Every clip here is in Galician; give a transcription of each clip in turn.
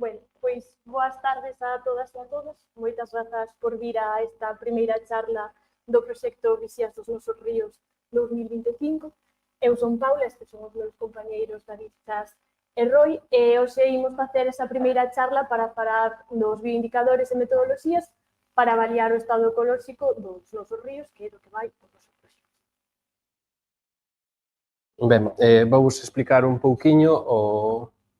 Bueno, pois boas tardes a todas e a todos. Moitas grazas por vir a esta primeira charla do proxecto Vixias dos Nosos Ríos 2025. Eu son Paula, estes son os meus compañeiros David, Chas e Roy, e hoxe imos facer esa primeira charla para falar dos bioindicadores e metodoloxías para avaliar o estado ecolóxico dos nosos ríos, que é do que vai o noso proxecto. Ben, vou-vos explicar un pouquiño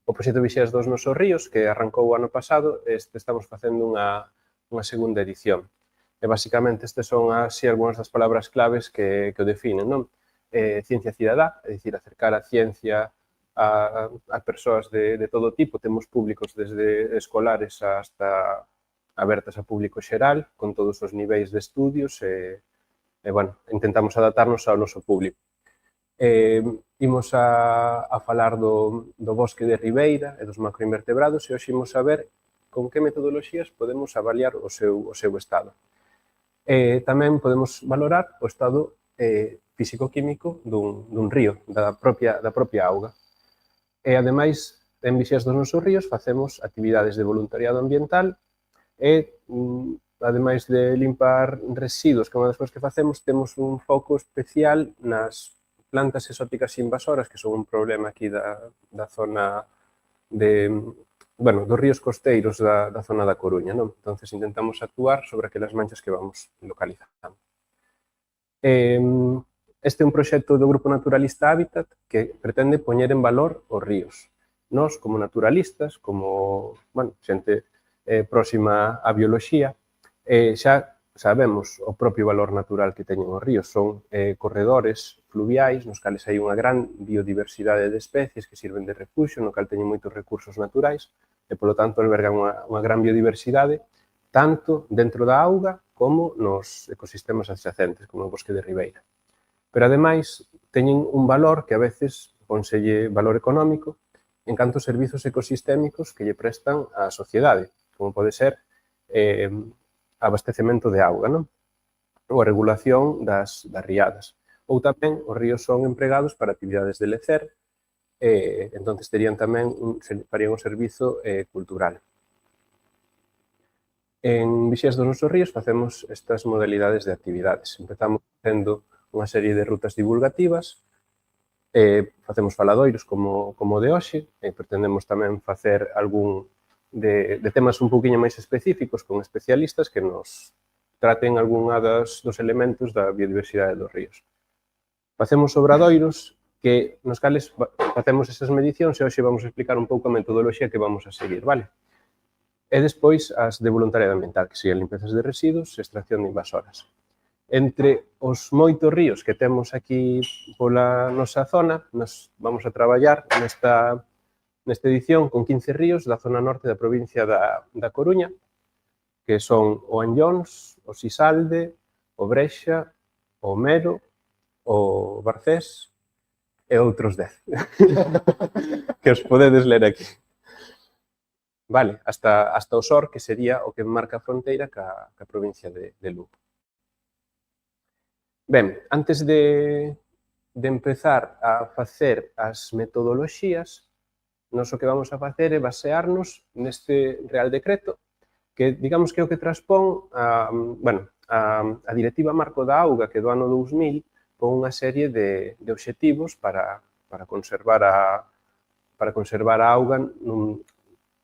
o proxecto Vixias dos Nosos Ríos, que arrancou o ano pasado. Estamos facendo unha segunda edición. E, basicamente, estes son así algunhas das palabras claves que o definen, non? Ciencia cidadá, é dicir, acercar a ciencia a persoas de todo tipo. Temos públicos desde escolares hasta abertas a público xeral, con todos os niveis de estudios e bueno, intentamos adaptarnos ao noso público. Imos a falar do bosque de ribeira e dos macroinvertebrados e hoxe imos a ver con que metodoloxías podemos avaliar o seu estado. Tamén podemos valorar o estado físico-químico dun río, da propia auga. E, ademais, en Vixias dos Nosos Ríos facemos actividades de voluntariado ambiental e, ademais de limpar residuos, que é unha das cousas que facemos, temos un foco especial nas plantas exóticas invasoras, que son un problema aquí da zona dos ríos costeiros da zona da Coruña, non? Entonces, intentamos actuar sobre aquelas manchas que vamos localizando. Este é un proxecto do Grupo Naturalista Hábitat que pretende poñer en valor os ríos. Nós, como naturalistas, como xente próxima á bioloxía, xa sabemos o propio valor natural que teñen os ríos. Son corredores fluviais nos cales hai unha gran biodiversidade de especies que sirven de refuxio, no cal teñen moitos recursos naturais e, polo tanto, albergan unha gran biodiversidade tanto dentro da auga como nos ecosistemas adxacentes, como o bosque de ribeira. Pero, ademais, teñen un valor que a veces conselle valor económico en canto aos servizos ecosistémicos que lle prestan á sociedade, como pode ser abastecemento de auga, non? Ou a regulación das riadas. Ou tamén os ríos son empregados para actividades de lecer, entonces farían un servizo cultural. En Vixias dos Nosos Ríos facemos estas modalidades de actividades. Empezamos facendo unha serie de rutas divulgativas, facemos faladoiros como de hoxe, pretendemos tamén facer algún de temas un pouquiño máis específicos con especialistas que nos traten algunha dos elementos da biodiversidade dos ríos. Facemos obradoiros nos cales facemos esas medicións e hoxe vamos a explicar un pouco a metodoloxía que vamos a seguir, vale? E despois as de voluntariado ambiental, que serían limpezas de residuos e extracción de invasoras. Entre os moitos ríos que temos aquí pola nosa zona, nos vamos a traballar nesta edición con 15 ríos da zona norte da provincia da Coruña, que son o Anllóns, o Sisalde, o Brexa, o Mero, o Barcés e outros 10, que os podedes ler aquí. Vale, hasta o Sor, que sería o que marca a fronteira ca provincia de Lugo. Ben, antes de empezar a facer as metodoloxías, nós o que vamos a facer é basearnos neste Real Decreto, que digamos que é o que transpón a Directiva Marco da Auga, que do ano 2000 pon unha serie de obxectivos para conservar a auga nun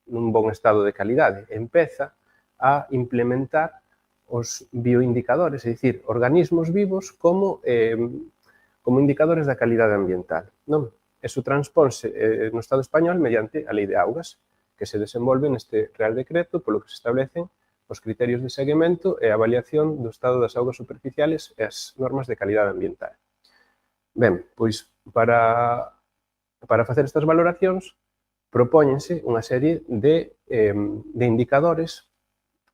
bon estado de calidade. Empeza a implementar os bioindicadores, é dicir, organismos vivos como indicadores da calidade ambiental, non? Eso transpónse no Estado español mediante a Lei de Augas, que se desenvolve neste Real Decreto, polo que se establecen os criterios de seguimento e avaliación do estado das augas superficiales e as normas de calidade ambiental. Ben, pois, para facer estas valoracións, propóñense unha serie de indicadores,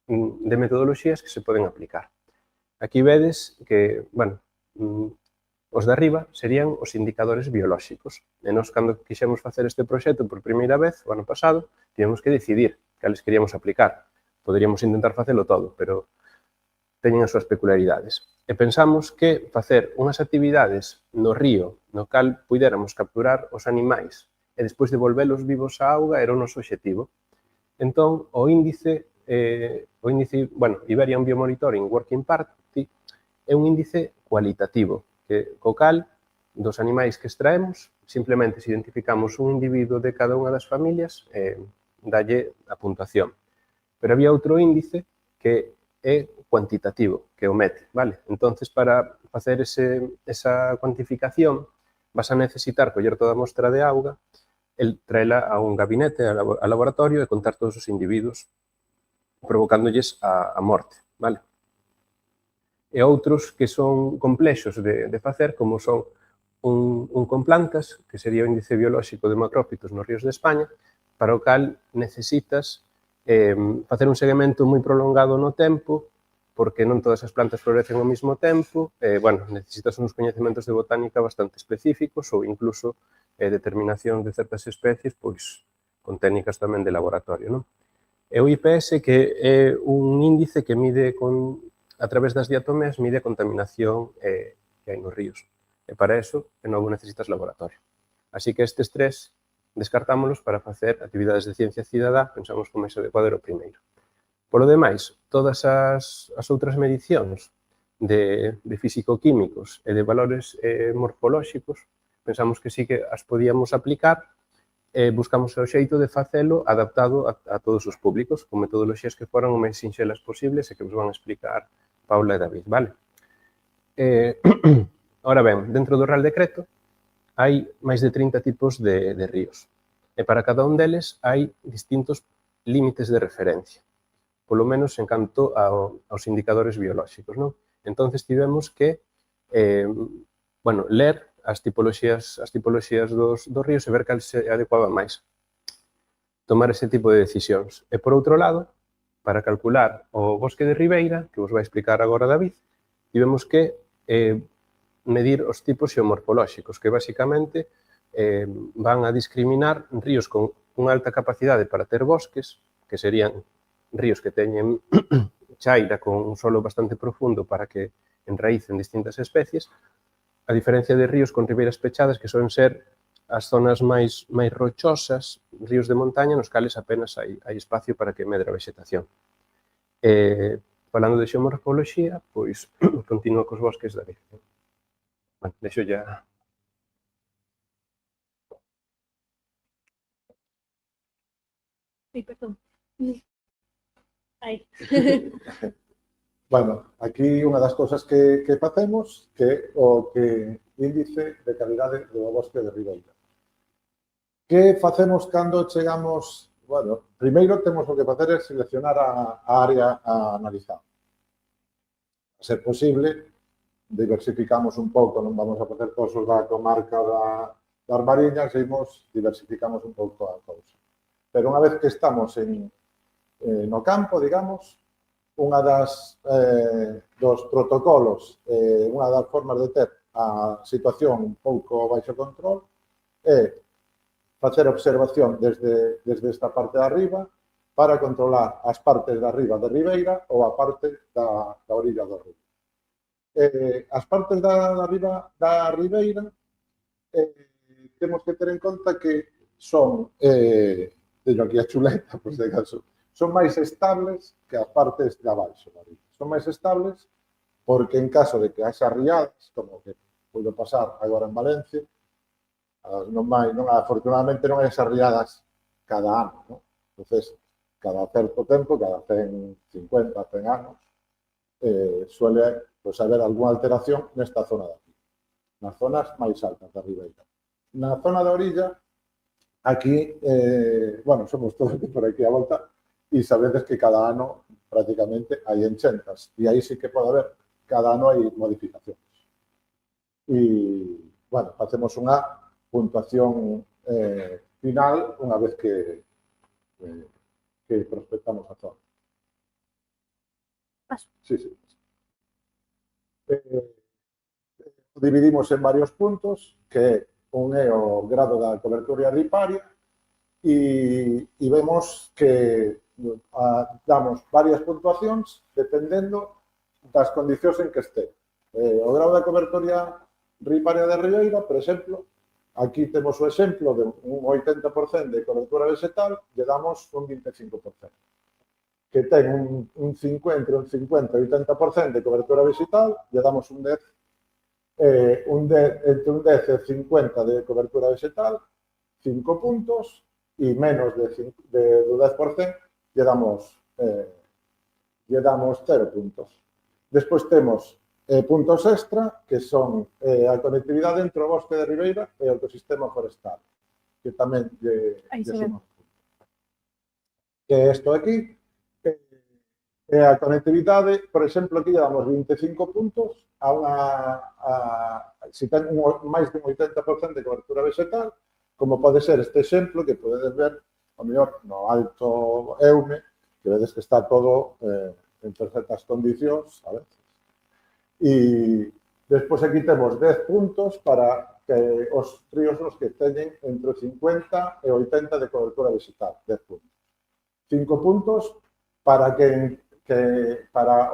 de metodoloxías que se poden aplicar. Aquí vedes que, os de arriba serían os indicadores biolóxicos. E nós, cando quixemos facer este proxecto por primeira vez, o ano pasado, tivemos que decidir cales queríamos aplicar. Poderíamos intentar facelo todo, pero teñen as súas peculiaridades. E pensamos que facer unhas actividades no río no cal puidéramos capturar os animais e despois devolvelos vivos á auga era o noso obxectivo. Entón, o índice, Iberian Biomonitoring Working Party é un índice cualitativo, co cal, dos animais que extraemos, simplemente se identificamos un individuo de cada unha das familias, dalle a puntuación. Pero había outro índice que é cuantitativo, que é o MET, vale? Entonces, para facer esa cuantificación, vas a necesitar coller toda a mostra de auga, traela a un gabinete, a laboratorio, e contar todos os individuos, provocándolles a morte, vale? E outros que son complexos de facer, como son un con plantas, que sería o índice biolóxico de macrófitos nos ríos de España, para o cal necesitas facer un seguimento moi prolongado no tempo, porque non todas as plantas florecen ao mesmo tempo, necesitas uns coñecementos de botánica bastante específicos ou incluso determinación de certas especies pois con técnicas tamén de laboratorio, non? E o IPS, que é un índice que mide a través das diatomías, mide a contaminación que hai nos ríos. E para eso, de novo, necesitas laboratorio. Así que estes tres descartámolos para facer actividades de ciencia cidadá, pensamos que o máis adecuado era o primeiro. Polo demais, todas as outras medicións de físico-químicos e de valores morfolóxicos, pensamos que sí que as podíamos aplicar e buscamos o xeito de facelo adaptado a todos os públicos, con metodoloxías que foran o máis sinxelas posibles e que vos van a explicar Paula e David, vale? Ora ben, dentro do Real Decreto, hai máis de 30 tipos de ríos. E para cada un deles hai distintos límites de referencia, polo menos en canto aos indicadores biolóxicos, non? Entonces tivemos que ler as tipoloxías dos ríos e ver cal se adecuaba máis. Tomar ese tipo de decisións. E por outro lado, para calcular o bosque de ribeira, que vos vai explicar agora David, tivemos que medir os tipos xeomorfolóxicos, que basicamente van a discriminar ríos con unha alta capacidade para ter bosques, que serían ríos que teñen chaira con un solo bastante profundo para que enraícen distintas especies, a diferencia de ríos con ribeiras pechadas, que soen ser as zonas máis rochosas, ríos de montaña, nos cales apenas hai espacio para que medre a vegetación. Falando de xeomorfoloxía, pois continúo cos bosques da David. Bueno, deixo ya... Ai, perdón. Aí. Bueno, aquí unha das cousas que facemos que o que índice de calidade do bosque de ribeira. Que facemos cando chegamos? Bueno, primeiro temos o que facer é seleccionar a área a analizar. A ser posible, diversificamos un pouco, non vamos a facer todos os da comarca das Mariñas, diversificamos un pouco a cousa. Pero unha vez que estamos no campo, digamos, unha dos protocolos, unha das formas de ter a situación un pouco baixo control é facer observación desde esta parte de arriba para controlar as partes de arriba de ribeira ou a parte da orilla do río. As partes da ribeira temos que ter en conta que son, teño aquí a chuleta, por se caso, son máis estables que as partes de abaixo. Son máis estables porque en caso de que haxa riadas, como que puido pasar agora en Valencia, afortunadamente non hai esas riadas cada ano, non? Entonces, cada certo tempo, cada 150, 100 anos, suele haber algunha alteración nesta zona de aquí, nas zonas máis altas da ribeira. Na zona da orilla, aquí, somos todos por aquí a volta, e sabedes que cada ano prácticamente hai enchentas, e aí sí que pode haber, cada ano hai modificacións. E, facemos unha puntuación final unha vez que prospectamos a zona. Paso. Sí. Dividimos en varios puntos, que un é o grado da cobertura riparia, e vemos que damos varias puntuacións dependendo das condicións en que este. O grado da cobertura riparia de ribeira, por exemplo, Aquí temos o exemplo de un 80% de cobertura vegetal, lle damos un 25%. Que ten entre un 50 e 80% de cobertura vegetal, lle damos entre un 10 e 50 de cobertura vegetal, 5 puntos, e menos do 10% lle damos 0 puntos. Despois temos puntos extra, que son a conectividade entre o bosque de ribeira e o ecosistema forestal, que tamén lle sumamos. Que é isto aquí, e a conectividade, por exemplo, aquí lle damos 25 puntos se ten máis de un 80% de cobertura vegetal, como pode ser este exemplo que podedes ver, ao mellor, no Alto Eume, que vedes que está todo en perfectas condicións, a veces. E despois aquí temos 10 puntos para que os ríos os que teñen entre 50 e 80 de cobertura vegetal, 10 puntos. 5 puntos para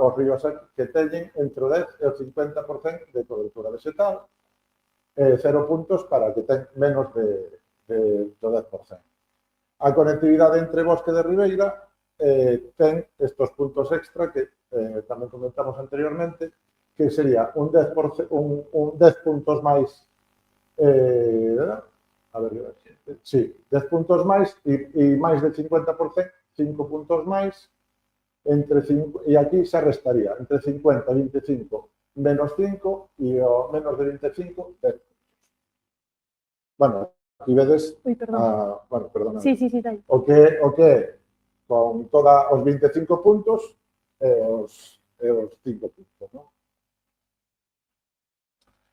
os ríos que teñen entre o 10 e o 50% de cobertura vegetal, 0 puntos para que ten menos do 10%. A conectividade entre bosque de ribeira ten estos puntos extra que tamén comentamos anteriormente, que sería un 10 puntos máis, 10 puntos máis e máis de 50%, 5 puntos máis, e aquí se restaría entre 50 e 25 menos 5 e o menos de 25, 10 puntos. Bueno, aquí vedes, perdona. Sí, dai. O que é con todos os 25 puntos e os 5 puntos, non?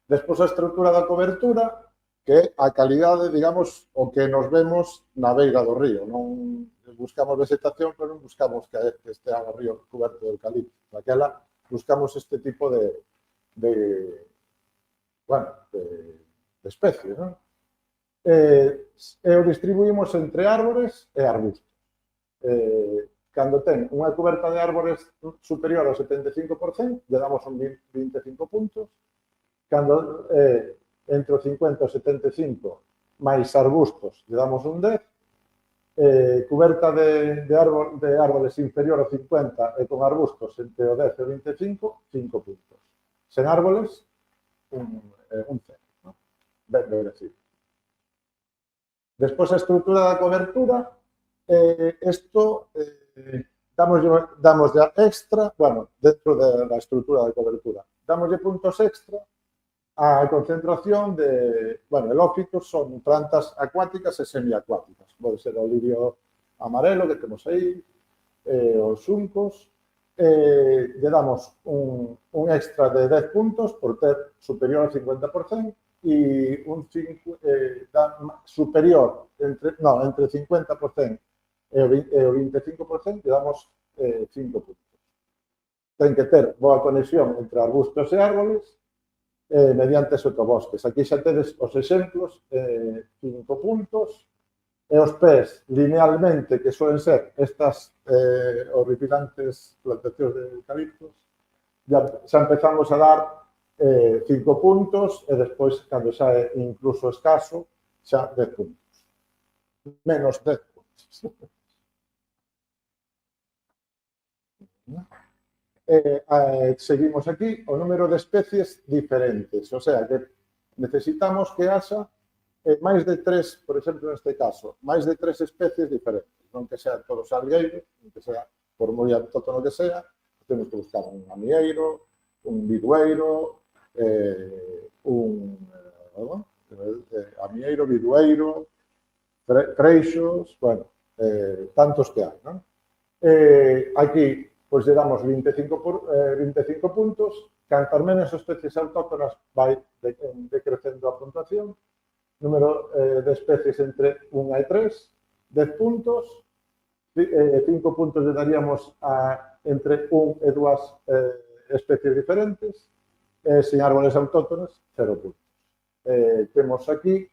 Despois a estrutura da cobertura, que é a calidade, digamos, o que nos vemos na beira do río. Non buscamos vegetación, pero non buscamos que estea o río coberto de eucalipto. Naquela buscamos este tipo de especies, non? E o distribuímos entre árbores e arbustos. Cando ten unha coberta de árbores superior ao 75%, lle damos un 25 puntos. Cando entre o 50 e o 75 máis arbustos, lle damos un 10. Coberta de árboles inferior ao 50 e con arbustos entre o 10 e o 25, 5 puntos. Sen árboles, un 0. Ben merecido. Despois a estrutura da cobertura, isto damos ya extra, dentro da estrutura da cobertura, damoslle puntos extra a concentración de, helófitos son plantas acuáticas e semiacuáticas. Pode ser o lirio amarelo que temos aí, os xuncos. Lle damos un extra de 10 puntos por ter superior ao 50% e un superior entre 50% e o 25% lle damos 5 puntos. Ten que ter boa conexión entre arbustos e árboles mediante sotobosques. Aquí xa tedes os exemplos, 5 puntos, e os pés linealmente, que suelen ser estas horripilantes plantacións de eucaliptos, xa empezamos a dar 5 puntos e despois, cando xa é incluso escaso, xa 10 puntos. Menos 10 puntos. Seguimos aquí o número de especies diferentes, o sea, que necesitamos que haxa máis de 3, por exemplo, neste caso, máis de 3 especies diferentes, non que sean todos algueiros, non que sea, por moi autóctono que sea, temos que buscar un amieiro, un bidueiro, amieiro, bidueiro, freixos, tantos que hai, non? Aquí, pois, lle damos 25 puntos, cantas menos especies autóctonas vai decrecendo a puntuación, número de especies entre 1 e 3, 10 puntos, 5 puntos lle daríamos entre 1 e 2 especies diferentes, sen árboles autóctonas, 0 puntos. Temos aquí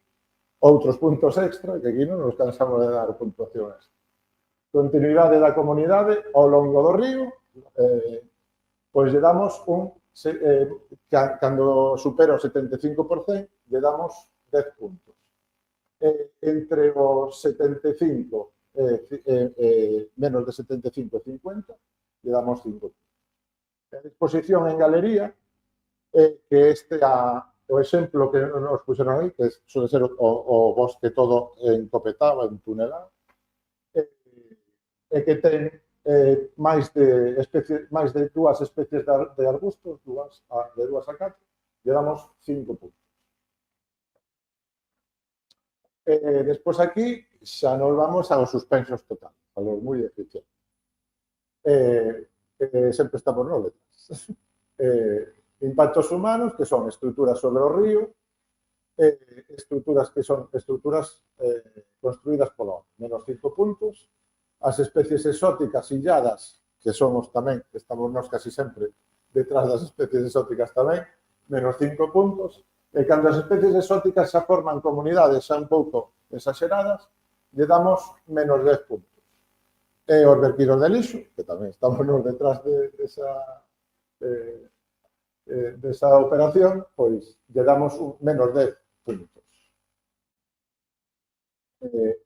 outros puntos extra, que aquí non nos cansamos de dar puntuación extra. Continuidade da comunidade ao longo do río, pois lle damos cando supera o 75%, lle damos 10 puntos. entre os 75, menos de 75 e 50, lle damos 5 puntos. A disposición en galería, que este o exemplo que nos puxeron aí, que suele ser o bosque todo encopetado, entunelado, e que ten máis de 2 especies de arbustos, de 2 a 4, lle damos 5 puntos. Despois aquí xa nos vamos aos suspensos total, valor moi eficiente. Sempre estamos nos letras. Impactos humanos, que son estruturas sobre o río, estruturas que son estruturas construídas polo homem, menos 5 puntos. As especies exóticas illadas, que somos tamén, que estamos nós casi sempre detrás das especies exóticas tamén, menos 5 puntos. E cando as especies exóticas xa forman comunidades xa un pouco exageradas, lle damos menos 10 puntos. E os verquidos de lixo, que tamén estamos nos detrás desa operación, pois lle damos menos 10 puntos.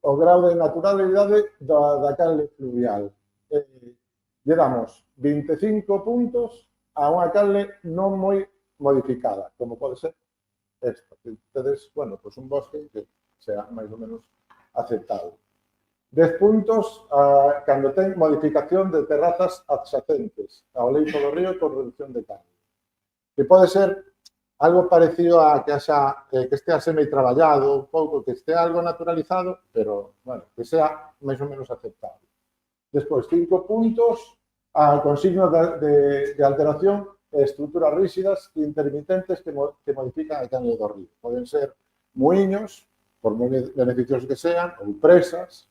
O grau de naturalidade da canle fluvial. Lle damos 25 puntos a unha canle non moi modificada, como pode ser esta. Entonces, bueno, pues un bosque que sea máis ou menos aceptable. 10 puntos cando ten modificación de terrazas adxacentes ao leito do río con reducción de canle. Que pode ser algo parecido a que estea semi-traballado un pouco, que estea algo naturalizado, pero, bueno, que sea máis ou menos aceptable. Despois, 5 puntos con signos de alteración e estruturas rígidas e intermitentes que modifican a canle do río. Poden ser muiños, por moi beneficiosos que sean, ou presas,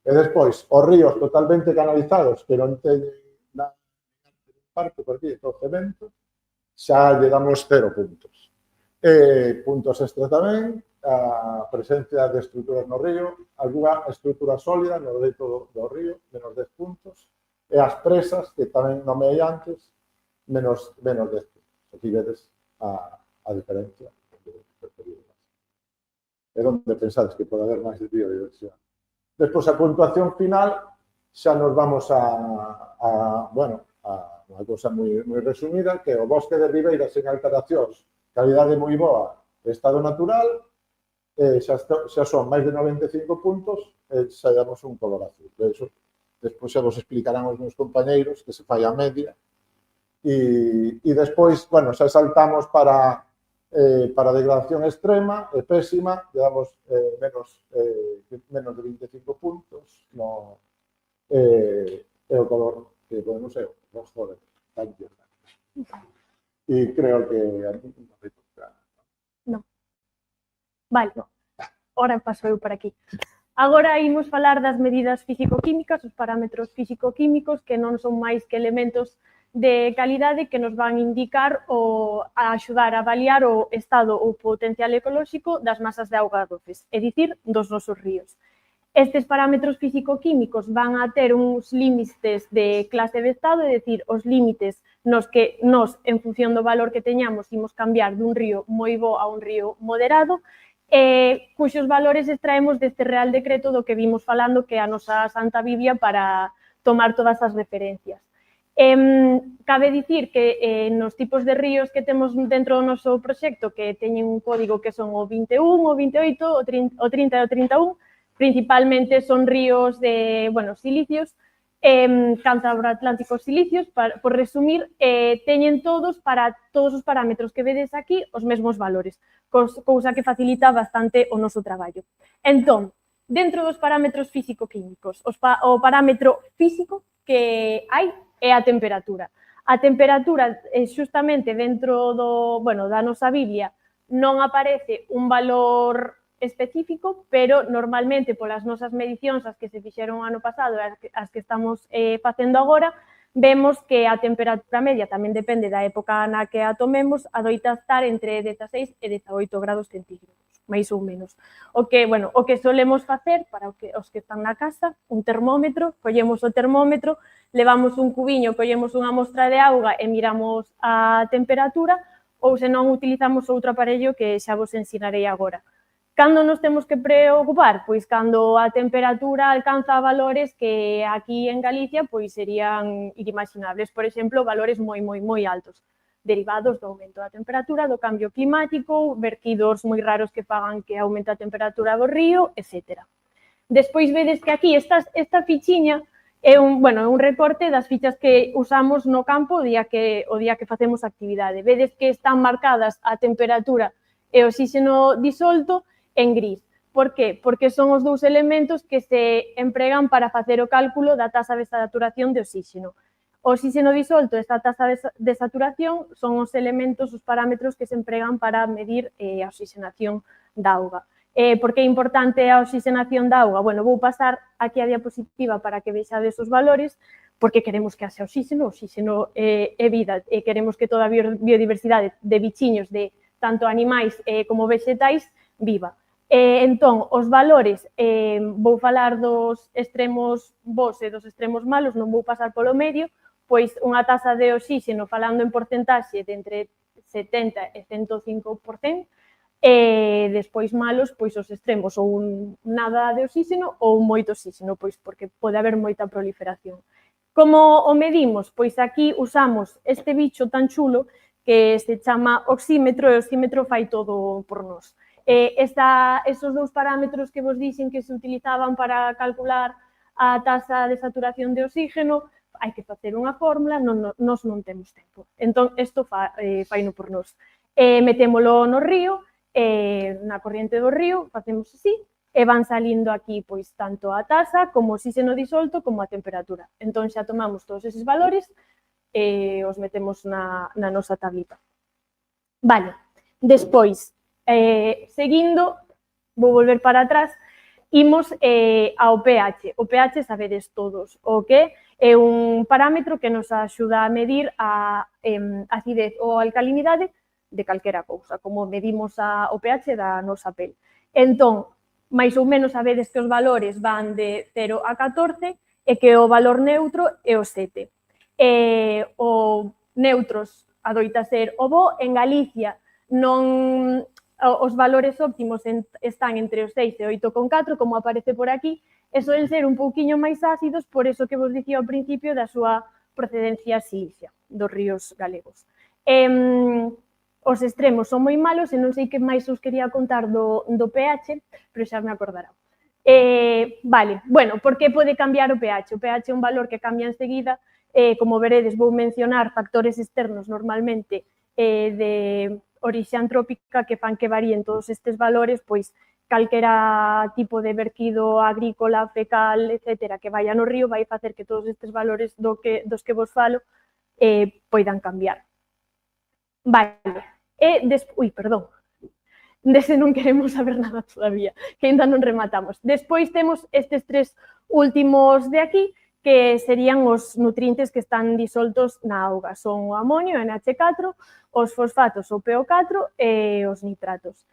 E despois, os ríos totalmente canalizados, que non teñen nada parte por aquí, todo cemento, xa lle damos 0 puntos. Puntos extra tamén, a presencia de estruturas no río, algunha estrutura sólida no leito do río, menos 10 puntos, e as presas, que tamén nomeei antes, menos 10 puntos. Aquí vedes a diferencia. É onde pensades que pode haber máis de biodiversidade. Despois, a puntuación final, xa nos vamos a unha cousa moi resumida, que o bosque de Ribeira sen alteracións, calidade moi boa, estado natural, xa son máis de 95 puntos, e xa damos un color azul. Despois xa vos explicarán os meus compañeiros que se fai a media. E despois, bueno, xa saltamos para degradación extrema e pésima, lle damos menos de 25 puntos, e o color que podemos ser rojo de tanto. E creo que a mí non me toca. Non. Vale, ora paso eu por aquí. Agora imos falar das medidas físico-químicas, os parámetros físico-químicos que non son máis que elementos de calidade que nos van indicar ou a axudar a avaliar o estado ou potencial ecolóxico das masas de auga doces, é dicir, dos nosos ríos. Estes parámetros físico-químicos van a ter uns límites de clase de estado, é dicir, os límites nos que nos, en función do valor que teñamos, imos cambiar dun río moi bo a un río moderado, cuxos valores extraemos deste Real Decreto do que vimos falando, que é a nosa Santa Biblia para tomar todas as referencias. Cabe dicir que nos tipos de ríos que temos dentro do noso proxecto, que teñen un código que son o 21, o 28, o 30 e o 31, principalmente son ríos de, silicios, cántabro-atlánticos silicios, por resumir, teñen todos, para todos os parámetros que vedes aquí, os mesmos valores, cousa que facilita bastante o noso traballo. Entón, dentro dos parámetros físico-químicos, o parámetro físico que hai é a temperatura. A temperatura, xustamente dentro da nosa Biblia, non aparece un valor específico, pero normalmente polas nosas medicións, as que se fixeron o ano pasado e as que estamos facendo agora, vemos que a temperatura media tamén depende da época na que a tomemos, adoita estar entre 16 e 18 grados centígrados, máis ou menos. O que solemos facer para os que están na casa, un termómetro, collemos o termómetro, levamos un cubiño, collemos unha mostra de auga e miramos a temperatura, ou se non utilizamos outro aparello que xa vos ensinarei agora. Cando nos temos que preocupar? Pois cando a temperatura alcanza valores que aquí en Galicia pois serían inimaginables, por exemplo, valores moi altos, derivados do aumento da temperatura, do cambio climático, vertidos moi raros que fagan que aumente a temperatura do río, etc. Despois vedes que aquí esta fichiña é un recorte das fichas que usamos no campo o día que facemos actividade. Vedes que están marcadas a temperatura e o oxíxeno disolto en gris. Por que? Porque son os dous elementos que se empregan para facer o cálculo da taxa de saturación de oxíxeno. O oxíxeno disolto e esta taxa de saturación son os elementos, os parámetros que se empregan para medir a oxigenación da auga. Por que é importante a oxigenación da auga? Bueno, vou pasar aquí a diapositiva para que vexades os valores, porque queremos que haxa oxíxeno, o oxíxeno é vida, e queremos que toda a biodiversidade de bichiños, de tanto animais como vegetais, viva. Entón, os valores, vou falar dos extremos bons e dos extremos malos, non vou pasar polo medio, pois unha taxa de oxíxeno, falando en porcentaxe, de entre 70 e 105%, e despois malos, pois os extremos, ou nada de oxíxeno ou moito oxíxeno, pois porque pode haber moita proliferación. Como o medimos? Pois aquí usamos este bicho tan chulo que se chama oxímetro, e o oxímetro fai todo por nós. Esos dous parámetros que vos dixen que se utilizaban para calcular a taxa de saturación de oxígeno, hai que facer unha fórmula, nós non temos tempo. Entón, isto faino por nós. Metémolo no río, na corriente do río, facemos así, e van salindo aquí pois tanto a taxa como o oxíxeno disolto como a temperatura. Entón xa tomamos todos eses valores e os metemos na nosa tablita. Vale, despois, seguindo, vou volver para atrás, imos ao pH. O pH sabedes todos o que é un parámetro que nos axuda a medir a acidez ou alcalinidade de calquera cousa, como medimos o pH da nosa pel. Entón, máis ou menos sabedes que os valores van de 0 a 14 e que o valor neutro é o 7. O neutros adoita ser o bo, en Galicia os valores óptimos están entre os 6 e 8,4, como aparece por aquí, e soen ser un pouquiño máis ácidos, por eso que vos dicía ao principio da súa procedencia silicia, dos ríos galegos. Os extremos son moi malos e non sei que máis os quería contar do pH, pero xa me acordará. Vale, bueno, por que pode cambiar o pH? O pH é un valor que cambia enseguida, como veredes vou mencionar factores externos normalmente de orixe antrópica que fan que varíen todos estes valores, pois calquera tipo de vertido agrícola, fecal, etcétera, que vaya no río vai facer que todos estes valores dos que vos falo poidan cambiar. Vale, perdón, dese non queremos saber nada todavía, que ainda non rematamos. Despois temos estes tres últimos de aquí, que serían os nutrientes que están disoltos na auga. Son o amonio, o NH4, os fosfatos, o PO4 e os nitratos.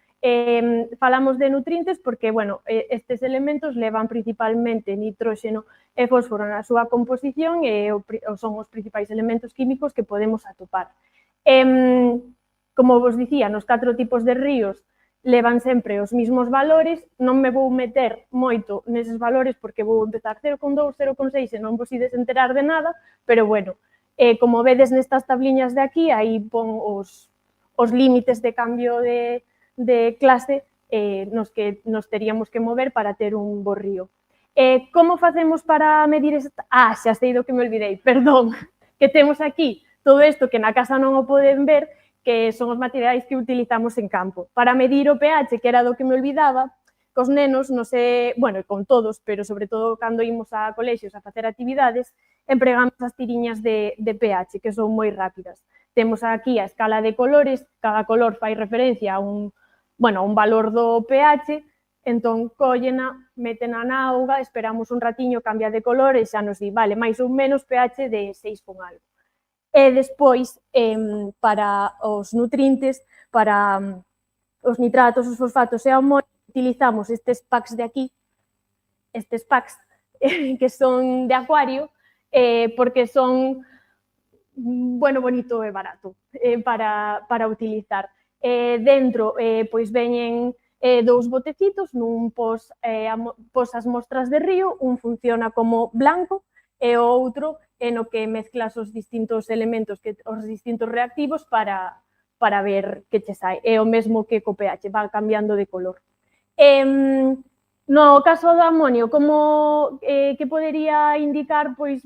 Falamos de nutrientes porque, bueno, estes elementos levan principalmente nitróxeno e fósforo na súa composición e son os principais elementos químicos que podemos atopar. Como vos dicía, nos 4 tipos de ríos levan sempre os mismos valores, non me vou meter moito neses valores porque vou empezar 0,2, 0,6 e non vos ides enterar de nada, pero bueno, como vedes nestas tabliñas de aquí, aí pon os límites de cambio de clase nos que nos teríamos que mover para ter un bo río. Como facemos para medir esta? Xa sei do que me olvidei, perdón, que temos aquí todo isto que na casa non o poden ver, que son os materiais que utilizamos en campo. Para medir o pH, que era do que me olvidaba, cos nenos, non sei, bueno, con todos, pero sobre todo cando imos a colexios a facer actividades, empregamos as tiriñas de pH, que son moi rápidas. Temos aquí a escala de colores, cada color fai referencia a un valor do pH, entón collena, métena na auga, esperamos un ratiño, cambia de color e xa nos di, vale, máis ou menos pH de 6 con algo. E despois, para os nutrientes, para os nitratos, os fosfatos e o amonio, utilizamos estes packs de aquí, estes packs que son de acuario, porque son, bonito e barato para utilizar. Dentro, pois veñen dous botecitos, nun pos as mostras de río, un funciona como blanco e o outro no que mezclas os distintos elementos, os distintos reactivos para ver que che sai. É o mesmo que co pH, va cambiando de color. No caso do amonio, como que podería indicar pois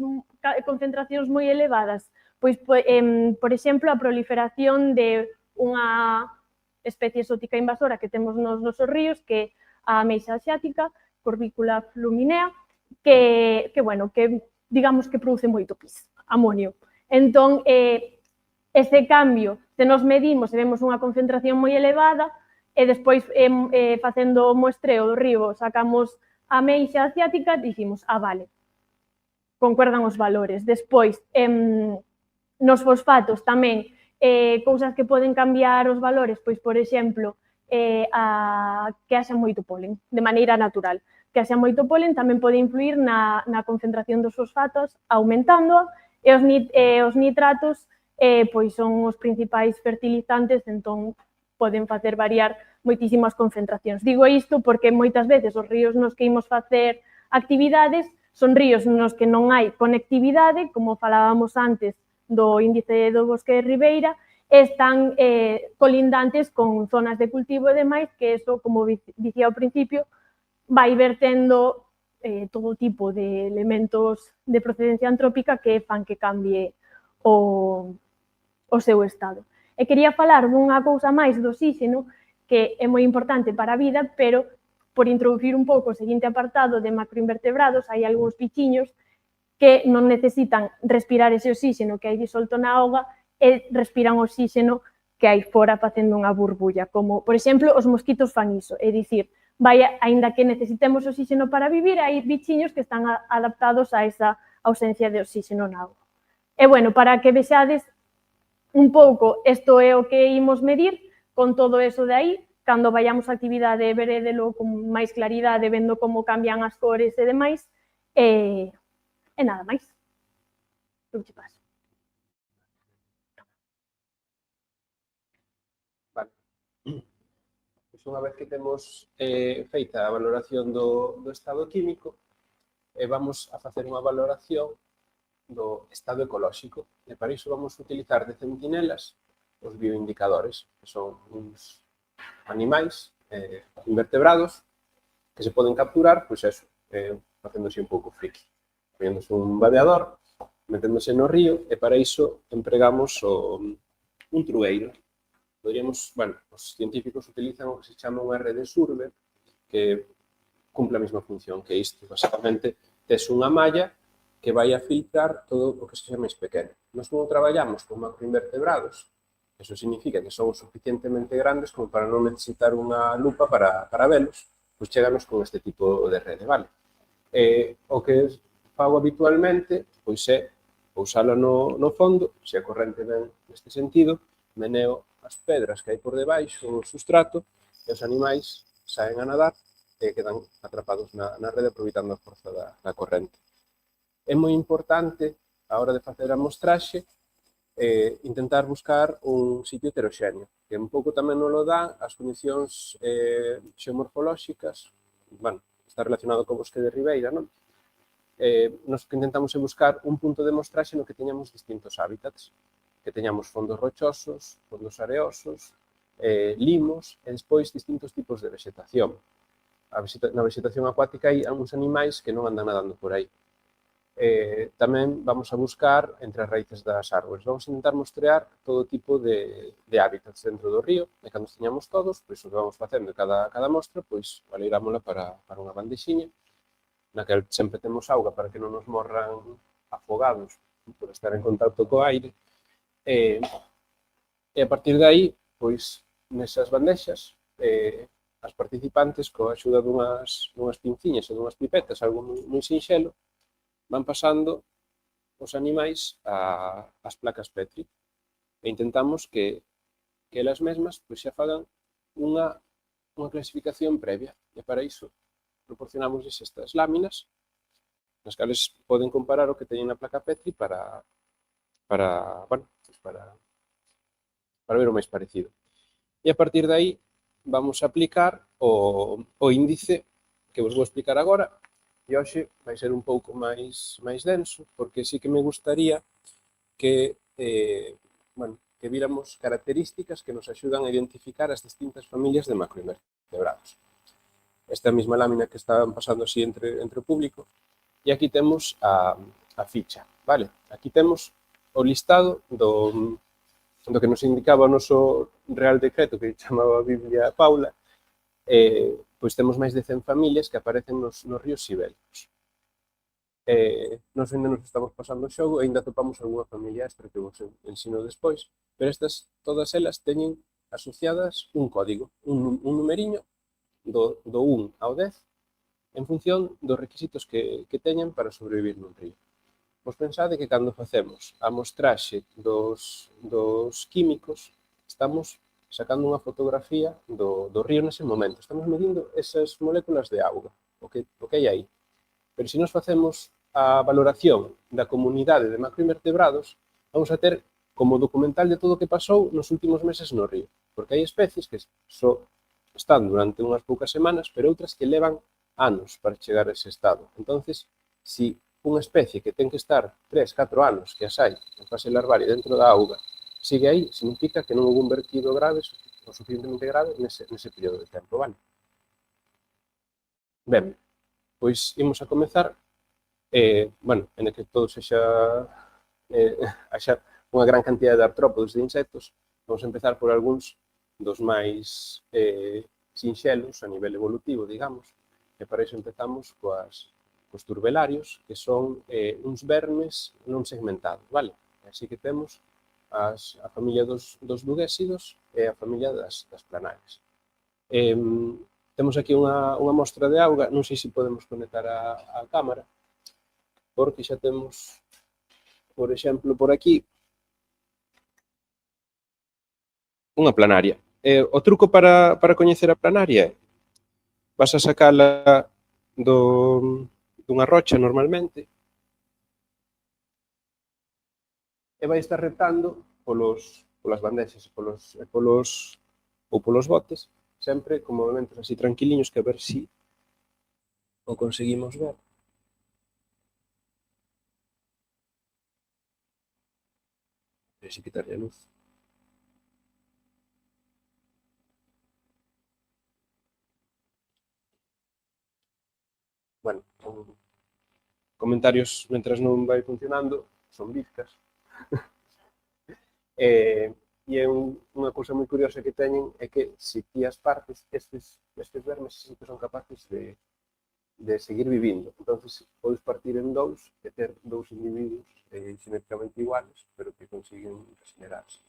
concentracións moi elevadas? Pois, por exemplo, a proliferación de unha especie exótica invasora que temos nos nosos ríos, que é a ameixa asiática, Corbicula fluminea, que digamos que produce moito pis, amonio. Entón, ese cambio, se nos medimos e vemos unha concentración moi elevada, e despois, facendo o muestreo do río, sacamos a ameixa asiática, dicimos, vale, concuerdan os valores. Despois, nos fosfatos tamén, cousas que poden cambiar os valores, pois, por exemplo, que haxa moito polen, de maneira natural. Que haxa moito polen tamén pode influir na concentración dos fosfatos, aumentándoa, e os nitratos pois son os principais fertilizantes, entón poden facer variar moitísimo as concentracións. Digo isto porque moitas veces os ríos nos que imos facer actividades son ríos nos que non hai conectividade, como falábamos antes do índice do bosque de ribeira, están colindantes con zonas de cultivo e demais, que eso, como dicía ao principio, vai vertendo todo tipo de elementos de procedencia antrópica que fan que cambie o seu estado. E quería falar dunha cousa máis do oxígeno, que é moi importante para a vida, pero por introducir un pouco o seguinte apartado de macroinvertebrados, hai algúns bichiños que non necesitan respirar ese oxígeno que hai disolto na auga e respiran o oxígeno que hai fora facendo unha burbulla, como, por exemplo, os mosquitos fan iso, é dicir, aínda que necesitemos oxígeno para vivir, hai bichiños que están adaptados a esa ausencia de oxígeno na auga. E, bueno, para que vexades un pouco, isto é o que imos medir, con todo eso de aí, cando vayamos a actividade, verédelo con máis claridade, vendo como cambian as cores e demais, e nada máis. Non che paso. Vale. Pois unha vez que temos feita a valoración do estado químico, vamos a facer unha valoración do estado ecolóxico. E para iso vamos a utilizar de centinelas os bioindicadores, que son uns animais invertebrados que se poden capturar, pois eso, facéndose un pouco friki. Poñéndose un vadeador, meténdose no río, e para iso empregamos un trueiro. Podríamos, os científicos utilizan o que se chama unha rede Surve, que cumple a mesma función que isto. Basicamente, tes unha malla que vai a filtrar todo o que sexa máis pequeno. Nós non traballamos con macroinvertebrados, eso significa que son suficientemente grandes como para non necesitar unha lupa para velos, pois cheganos con este tipo de rede, vale? O que fago habitualmente, pois é pousalo no fondo, se a corrente ven neste sentido, meneo as pedras que hai por debaixo, o sustrato, e os animais saen a nadar e quedan atrapados na rede aproveitando a forza da corrente. É moi importante, a hora de facer a mostraxe, intentar buscar un sitio heteroxéneo, que un pouco tamén non lo dá as condicións xeomorfolóxicas, está relacionado co bosque de ribeira, non? Nos que intentamos é buscar un punto de mostraxe no que teñamos distintos hábitats, que teñamos fondos rochosos, fondos areosos, limos e despois distintos tipos de vegetación. Na vegetación acuática hai uns animais que non andan nadando por aí. Tamén vamos a buscar entre as raíces das árbores. Vamos a intentar mostrear todo tipo de hábitats dentro do río, e cando teñamos todos, pois o que vamos facendo cada mostra, pois valeirámola para unha bandexiña, na que sempre temos auga para que non nos morran afogados por estar en contacto co aire. E a partir de aí, pois, nesas bandexas, as participantes, coa axuda dunhas pinciñas e dunhas pipetas, algo moi sinxelo, van pasando os animais ás placas Petri e intentamos que elas mesmas pois, xa fagan unha clasificación previa. E para iso proporcionamos estas láminas nas cales poden comparar o que teñen na placa Petri para ver o máis parecido. E a partir de aí vamos a aplicar o índice que vos vou explicar agora, e hoxe vai ser un pouco máis denso, porque sí que me gustaría que, que víramos características que nos axudan a identificar as distintas familias de macroinvertebrados. Esta mesma lámina que estaban pasando así entre o público, e aquí temos a ficha, vale? Aquí temos o listado do que nos indicaba o noso Real Decreto, que chamaba a Biblia Paula, pois temos máis de 100 familias que aparecen nos ríos ibéricos. Nos ainda nos estamos pasando o xogo e ainda topamos algunha familia extra que vos ensino despois, pero estas, todas elas, teñen asociadas un código, un numeriño do 1 ao 10 en función dos requisitos que teñen para sobrevivir nun río. Vos pensade que cando facemos a mostraxe dos químicos, estamos sacando unha fotografía do río nese momento. Estamos medindo esas moléculas de auga, o que hai aí. Pero se nos facemos a valoración da comunidade de macroinvertebrados, vamos a ter como documental de todo o que pasou nos últimos meses no río. Porque hai especies que só están durante unhas poucas semanas, pero outras que levan anos para chegar a ese estado. Entonces, se unha especie que ten que estar 3, 4 anos que as hai en fase larvaria dentro da auga sigue aí, significa que non houve un vertido grave o suficientemente grave nese período de tempo, vale? Ben, pois imos a comezar, en que todo haxa unha gran cantidad de artrópodos de insectos. Vamos a empezar por algúns dos máis sinxelos a nivel evolutivo, digamos, e para iso empezamos cos turbelarios, que son uns vermes non segmentados, vale? Así que temos a familia dos duguésidos e a familia das planarias. Temos aquí unha mostra de auga, non sei se podemos conectar a cámara, porque xa temos, por exemplo, por aquí, unha planaria. O truco para coñecer a planaria é vas a sacala dunha rocha normalmente e vai estar retando polas bandexas ou polos botes, sempre con movimentos así tranquiliños, que a ver si o conseguimos ver. A ver se quitarlle a luz. Bueno, comentarios mentras non vai funcionando son bizcas. E unha cousa moi curiosa que teñen é que se ti as partes, estes vermes sí que son capaces de seguir vivindo. Entonces, podes partir en dous e ter dous individuos simétricamente iguales, pero que consiguen regenerarse.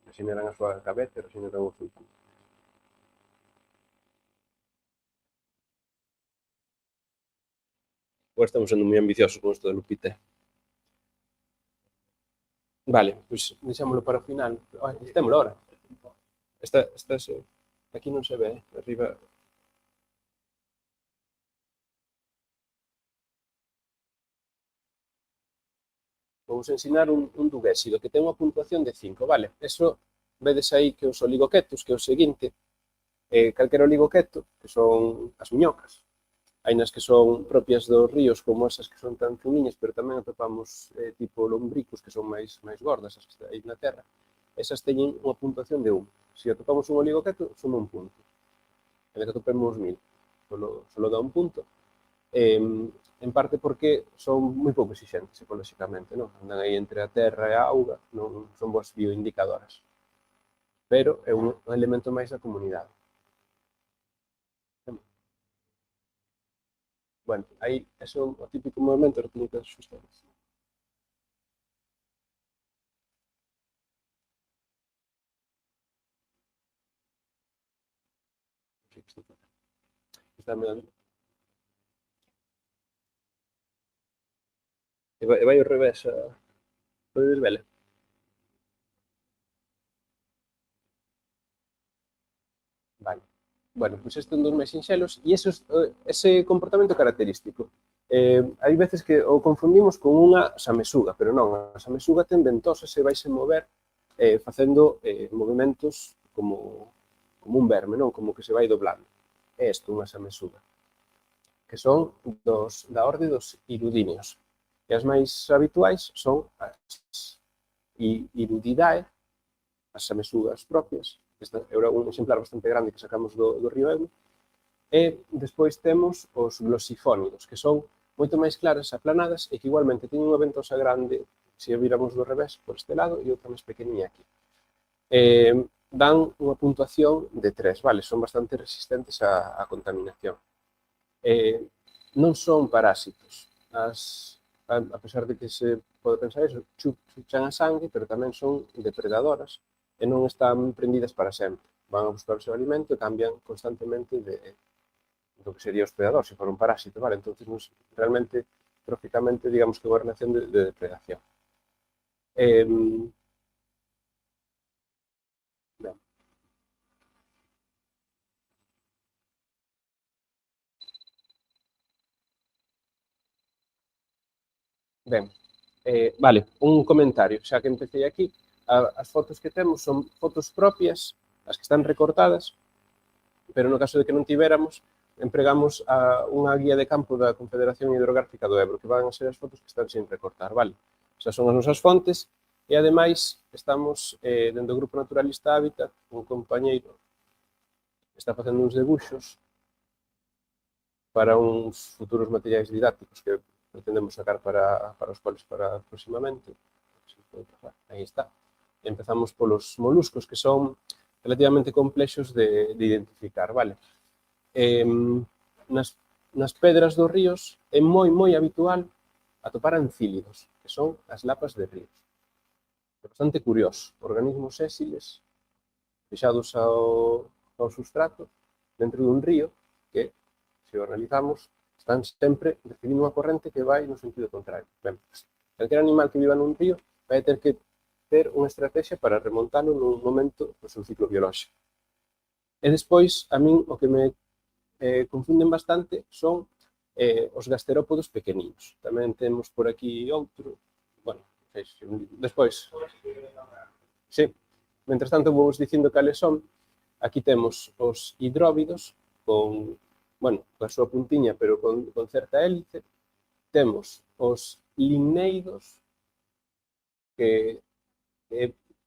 Regeneran a súa cabeza e regeneran o seu culo. Agora estamos sendo moi ambiciosos con isto de Lupita. Vale, pois deixámoslo para o final. Témolo ahora. Aquí non se ve, arriba. Vamos ensinar un duguésido que ten unha puntuación de 5, vale? Eso vedes aí que os oligoquetos, que é o seguinte, calquera oligoqueto, que son as miñocas, hai nas que son propias dos ríos, como esas que son tan finiñas, pero tamén atopamos tipo lombricos, que son máis gordas, as que están aí na terra. Esas teñen unha puntuación de 1. Se atopamos un oligoqueto, suma un punto. En que atopemos 1000, solo dá un punto. En parte porque son moi pouco exigentes ecolóxicamente, non? Andan aí entre a terra e a auga, non son boas bioindicadoras. Pero é un elemento máis da comunidade. Bueno, aí é o típico movimento que nunca xustamos. Está mirando. E vai ao revés, podedes vela. Vale. Bueno, pois este é un dos máis sinxelos e ese comportamento característico. Hai veces que o confundimos con unha samesuga, pero non, a samesuga ten ventosas e vaise mover facendo movimentos como un verme, non? Como que se vai doblando. é isto, unha samesuga, que son da orde dos irudíneos. E as máis habituais son as Irudidae, as samesugas propias. Esta era un exemplar bastante grande que sacamos do río Euro. E despois temos os glossifónidos, que son moito máis claras, aplanadas, e que igualmente teñen unha ventosa grande, se a viramos do revés, por este lado, e outra máis pequeniña aquí. Dan unha puntuación de 3, vale? Son bastante resistentes á contaminación. Non son parásitos. A pesar de que se pode pensar eso, chuchan a sangue, pero tamén son depredadoras e non están prendidas para sempre. Van a buscar o seu alimento e cambian constantemente do que sería o hospedador, se for un parásito, vale? Entón, realmente, tróficamente, digamos que é unha relación de depredación. Ben, vale, un comentario, xa que empecé aquí, as fotos que temos son fotos propias, as que están recortadas, pero no caso de que non tivéramos, empregamos unha guía de campo da Confederación Hidrográfica do Ebro, que van a ser as fotos que están sin recortar, vale? Esas son as nosas fontes, e ademais estamos dentro do Grupo Naturalista Hábitat, un compañeiro está facendo uns debuxos para uns futuros materiais didácticos que pretendemos sacar para os coles para próximamente. Aí está. Empezamos polos moluscos, que son relativamente complexos de identificar, vale? Nas pedras dos ríos é moi habitual atopar ancílidos, que son as lapas de ríos. É bastante curioso. Organismos sésiles fixados ao substrato dentro dun río que, se o analizamos, están sempre recibindo unha corrente que vai no sentido contrario. Ben, calquer animal que viva nun río vai ter que ter unha estrategia para remontalo nun momento do seu ciclo biolóxico. E despois, a min, o que me confunden bastante son os gasterópodos pequeninos. Tamén temos por aquí outro, bueno, despois. Sí, mentres tanto vou dicindo cales son. Aquí temos os hidróbidos con, bueno, coa súa puntiña, pero con certa hélice. Temos os limneidos, que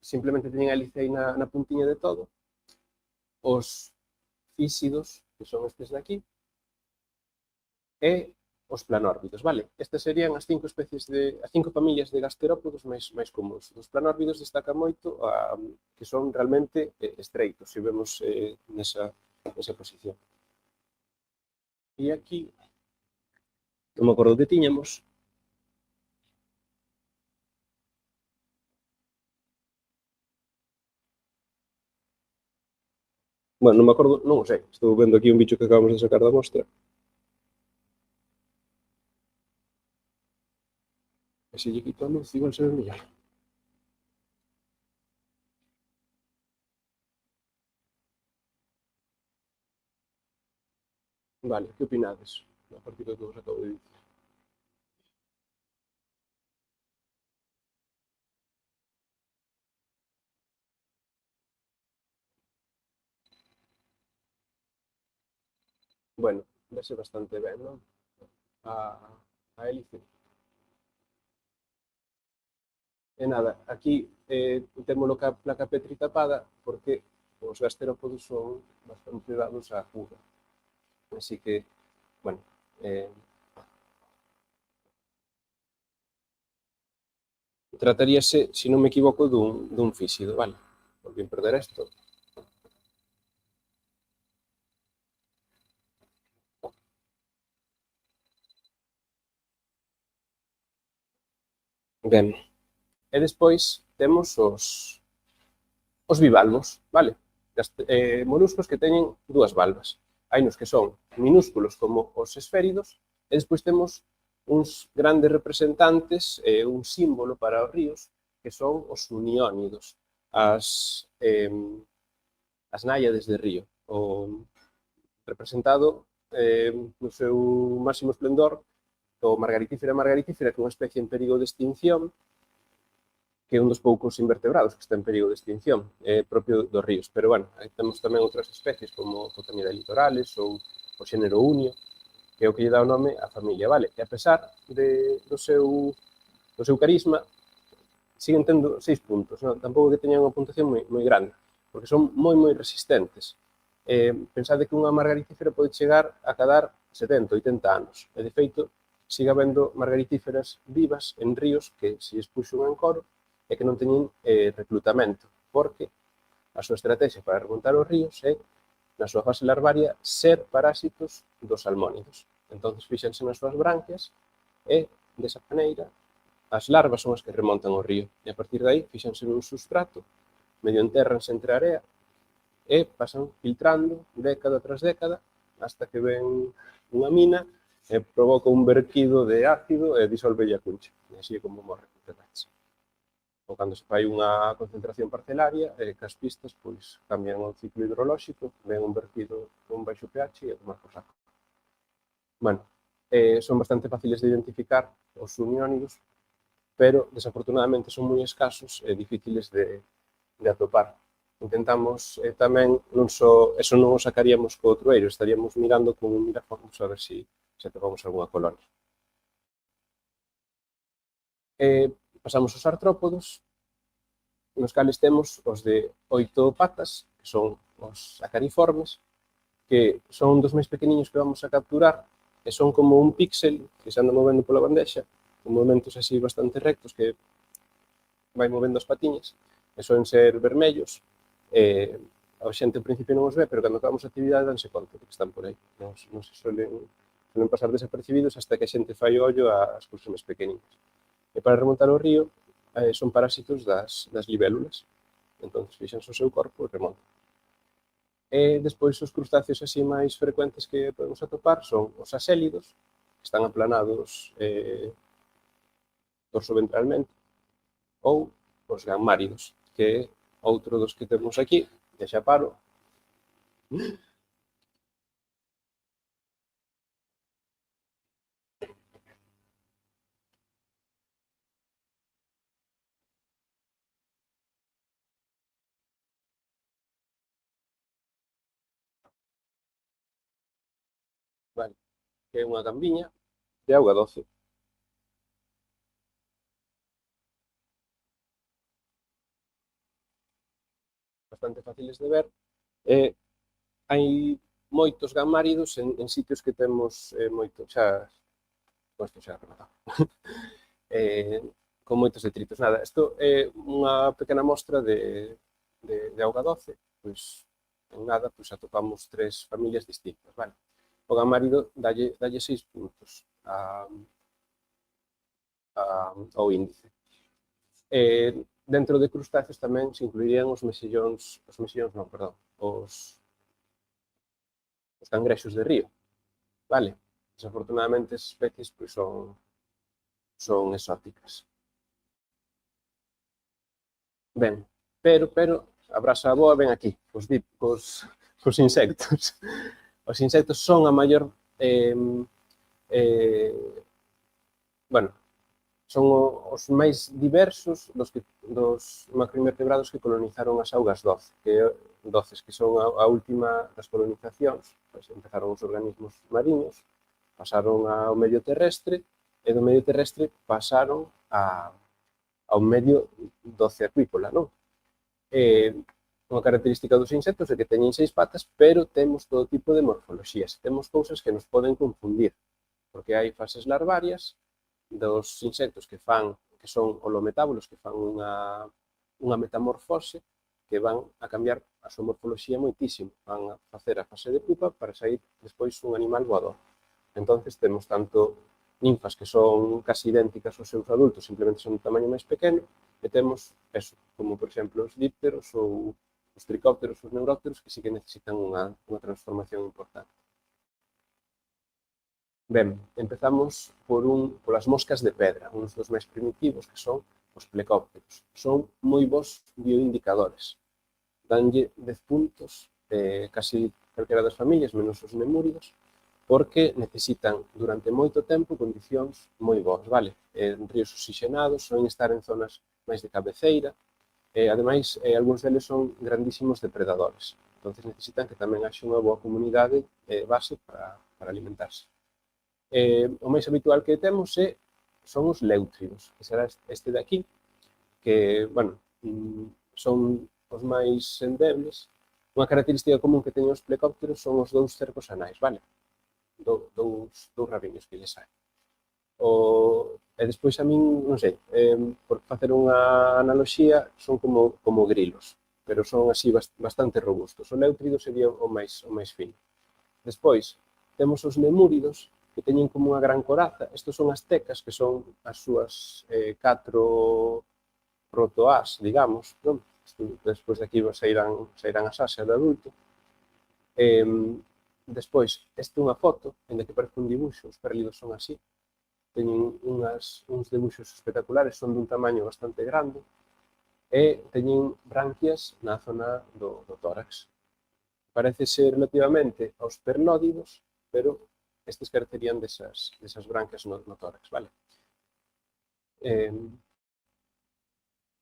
simplemente teñen a hélice aí na puntiña de todo. Os físidos, que son estes de aquí, e os planórbidos, vale? Estas serían as 5 familias de gasterópodos máis comuns. Os planórbidos destacan moito que son realmente estreitos, se vemos nesa posición. E aquí, non me acordo que tiñamos. Bueno, non me acordo, non o sei. Estou vendo aquí un bicho que acabamos de sacar da mostra. E se lle quito a luz, igual se ve mellor. Vale, que opinades a partir do que vos acabo de dicir? Bueno, vese bastante ben, non? A hélice. E nada, aquí temos a placa Petri tapada porque os gasterópodos son bastante dados á fuga. Así que, bueno, trataríase, se non me equivoco, dun físido, vale? Volvín perder isto. Ben, e despois temos os bivalvos, vale? Moluscos que teñen dúas valvas. Hai nos que son minúsculos como os esféridos e despois temos uns grandes representantes, un símbolo para os ríos, que son os uniónidos, as náiades de río. O representado no seu máximo esplendor o margaritífera, que é unha especie en perigo de extinción, que é un dos poucos invertebrados que está en perigo de extinción, é propio dos ríos. Pero, bueno, aí temos tamén outras especies como Potamida litorales ou o xénero unio, que é o que lle dá o nome á familia, vale? E a pesar do seu carisma, siguen tendo 6 puntos, non? Tampouco que teñan unha puntuación moi grande, porque son moi resistentes. Pensade que unha margaritífera pode chegar a cadar 70, 80 anos. E, de feito, siga habendo margaritíferas vivas en ríos que se expuxo un encoro e que non teñen reclutamento, porque a súa estrategia para remontar os ríos é, na súa fase larvaria, ser parásitos dos salmónidos. Entón, fíxanse nas súas branquias e, desa maneira, as larvas son as que remontan o río. E a partir de aí, fíxanse nun substrato, medio entérranse entre a area e pasan filtrando década tras década hasta que ven unha mina e provoca un verquido de ácido e disolve a cuncha. E así é como morre o petache. Ou cando se fai unha concentración parcelaria, que as pistas pois cambian o ciclo hidrolóxico, ven un vertido con baixo pH e a tomar por saco. Bueno, son bastante fáciles de identificar os submiónidos, pero desafortunadamente son moi escasos e difíciles de atopar. Intentamos tamén, non só, eso non o sacaríamos co outrueiro, estaríamos mirando con un mirafocus a ver se atopamos algunha colonia. Pasamos aos artrópodos, nos cales temos os de 8 patas, que son os acariformes, que son dos máis pequeniños que vamos a capturar, e son como un píxel que se anda movendo pola bandexa, con movimentos así bastante rectos que vai movendo as patiñas, e soen ser vermellos. A xente ao principio non os ve, pero cando acabamos a actividade danse conta de que están por aí. Non se suelen pasar desapercibidos hasta que a xente fai ollo ás cousas máis pequeninas. E para remontar o río son parásitos das libélulas. Entón, fixanse o seu corpo e remontan. E despois os crustáceos así máis frecuentes que podemos atopar son os asélidos, que están aplanados dorsoventralmente, ou os gammáridos, que é outro dos que temos aquí, e xa paro. Vale, que é unha gambiña de auga doce. Bastante fáciles de ver. Hai moitos gammáridos en sitios que temos moito xa rematado. Con moitos detritos. Nada, isto é unha pequena mostra de auga doce, pois en nada pois atopamos 3 familias distintas, vale? O gammárido dalle 6 puntos ao índice. Dentro de crustáceos tamén se incluirían os cangrexos de río, vale? Desafortunadamente, as especies pois, son exóticas. Ben, pero a brasa boa ven aquí, cos insectos. Os insectos son a maior, son os máis diversos dos macroinvertebrados que colonizaron as augas doces, que son a última das colonizacións. Pois empezaron os organismos mariños, pasaron ao medio terrestre, e do medio terrestre pasaron ao medio doce acuícola, non? Unha característica dos insectos é que teñen 6 patas, pero temos todo tipo de morfoloxías. Temos cousas que nos poden confundir, porque hai fases larvarias dos insectos que son holometábolos, que fan unha metamorfose, que van a cambiar a súa morfoloxía moitísimo. Van a facer a fase de pupa para sair despois un animal voador. Entón, temos tanto ninfas que son casi idénticas aos seus adultos, simplemente son un tamaño máis pequeno, e temos eso, como por exemplo os dípteros ou os tricópteros, os neurópteros, que sí que necesitan unha transformación importante. Ben, empezamos polas moscas de pedra, uns dos máis primitivos, que son os plecópteros. Son moi bons bioindicadores. Danlle 10 puntos, casi calquera das familias, menos os lemúridos, porque necesitan durante moito tempo condicións moi boas, vale? En ríos oxigenados, soen estar en zonas máis de cabeceira, e, ademais, algúns deles son grandísimos depredadores. Entón, necesitan que tamén haxe unha boa comunidade base para alimentarse. O máis habitual que temos son os léutridos, que será este de aquí, que, bueno, son os máis endebles. Unha característica común que teñen os plecópteros son os dous cercos anais, vale? Dous rabiños que lles saen. E despois a min, non sei, por facer unha analoxía, son como grilos, pero son así bastante robustos. O léutrido sería o máis fino. Despois, temos os lemúridos, que teñen como unha gran coraza. Estos son as tecas, que son as súas 4 protoás, digamos, non? Despois de aquí sairán as asas de adulto. Despois, esta é unha foto, en que parece un dibuixo, os pérlidos son así, teñen uns dibuixos espectaculares, son dun tamaño bastante grande, e teñen branquias na zona do tórax. Parece ser relativamente aos pernódidos, pero estes carecerían desas branquias no tórax, vale?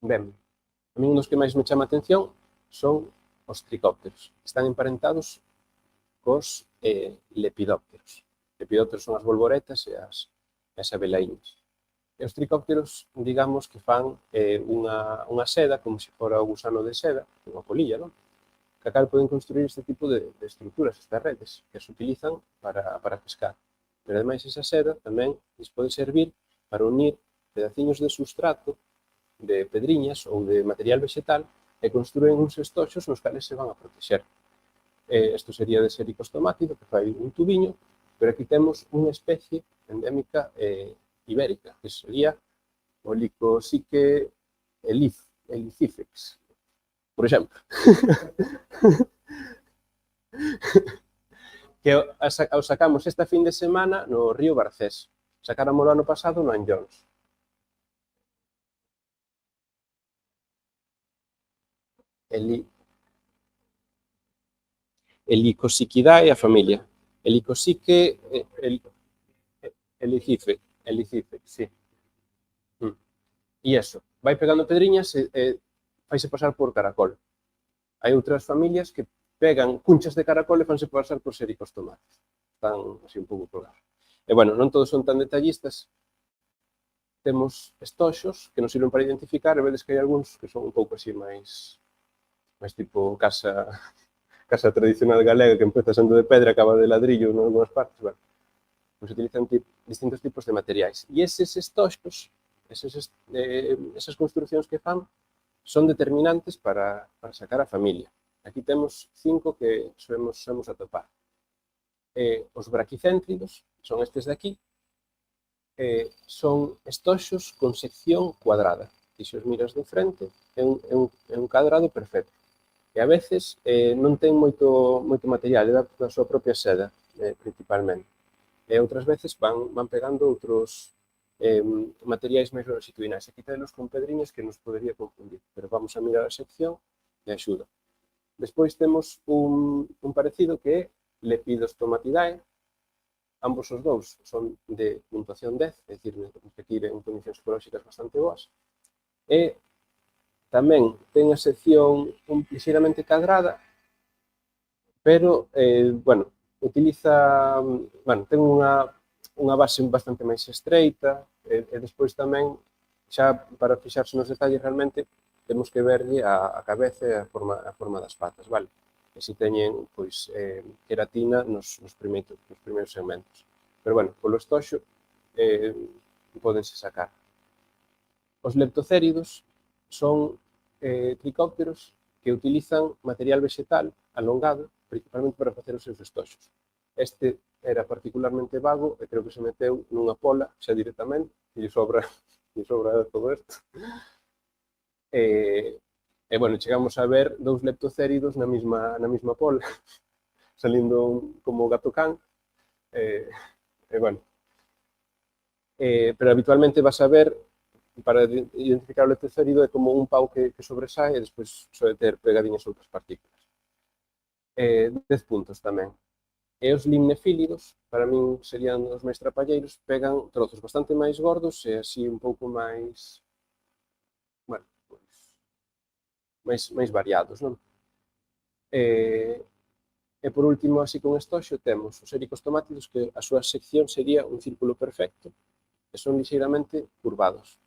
Ben, a mí un dos que máis me chama a atención son os tricópteros. Están emparentados cos lepidópteros. Lepidópteros son as bolboretas e as abelainas. E os tricópteros, digamos que fan unha seda, como se fora o gusano de seda, unha polilla, non? Que a cal poden construir este tipo de estruturas, estas redes, que as utilizan para pescar. Pero, ademais, esa seda tamén les pode servir para unir pedaciños de sustrato, de pedriñas ou de material vegetal, e construen uns estoxos nos cales se van a protexer. Isto sería de Sericostomátido, que fai un tubiño, pero aquí temos unha especie endémica ibérica, que sería o Licosique elicifex, por exemplo. Que o sacamos esta fin de semana no río Barcés. Sacáramos o ano pasado no Anllóns. Helicosiquidae a familia. Helicosique elicifex, sí. E iso, vai pegando pedriñas e faise pasar por caracol. Hai outras familias que pegan cunchas de caracol e fanse pasar por sericostomates. Están así un pouco colgados. E, bueno, non todos son tan detallistas. Temos estoxos que nos sirven para identificar, e vedes que hai algúns que son un pouco así máis tipo casa tradicional galega que empeza sendo de pedra, acaba de ladrillo en algunhas partes, bueno, pois utilizan distintos tipos de materiais. E eses estoxos, esas construcións que fan, son determinantes para sacar a familia. Aquí temos 5 que solemos atopar. Os braquicéntridos son estes de aquí, son estoxos con sección cuadrada. E se os miras de frente, é un cadrado perfecto. E a veces non ten moito material, é da súa propia seda, principalmente. E outras veces van pegando outros materiais máis longitudinais. Aquí tenos con pedriñas que nos podería confundir, pero vamos a mirar a sección e axuda. Despois temos un parecido que é Lepidostomatidae. Ambos os dous son de puntuación 10, é dicir, que aquí en condicións ecolóxicas bastante boas. E tamén ten a sección lixeiramente cadrada, pero, bueno, ten unha base bastante máis estreita, e despois tamén, xa para fixarse nos detalles realmente, temos que verlle a cabeza e a forma das patas, vale? E se teñen, pois, queratina nos primeiros segmentos. Pero, bueno, polo estoxo, pódense sacar. Os leptocéridos son tricópteros que utilizan material vegetal alongado, principalmente para facer os seus estoxos. Este era particularmente vago e creo que se meteu nunha pola xa directamente, e lle sobra todo isto. E, bueno, chegamos a ver 2 leptocéridos na mesma pola, salindo como gato can, bueno. Pero habitualmente vas a ver, para identificar o leptocérido, é como un pau que sobresae e despois soe ter pegadiñas outras partículas. 10 puntos tamén. E os limnefílidos, para min serían os máis trapalleiros, pegan trozos bastante máis gordos e así un pouco máis, bueno, máis variados, non? E por último, así con estoxo, temos os ericostomátidos, que a súa sección sería un círculo perfecto, e son lixeiramente curvados.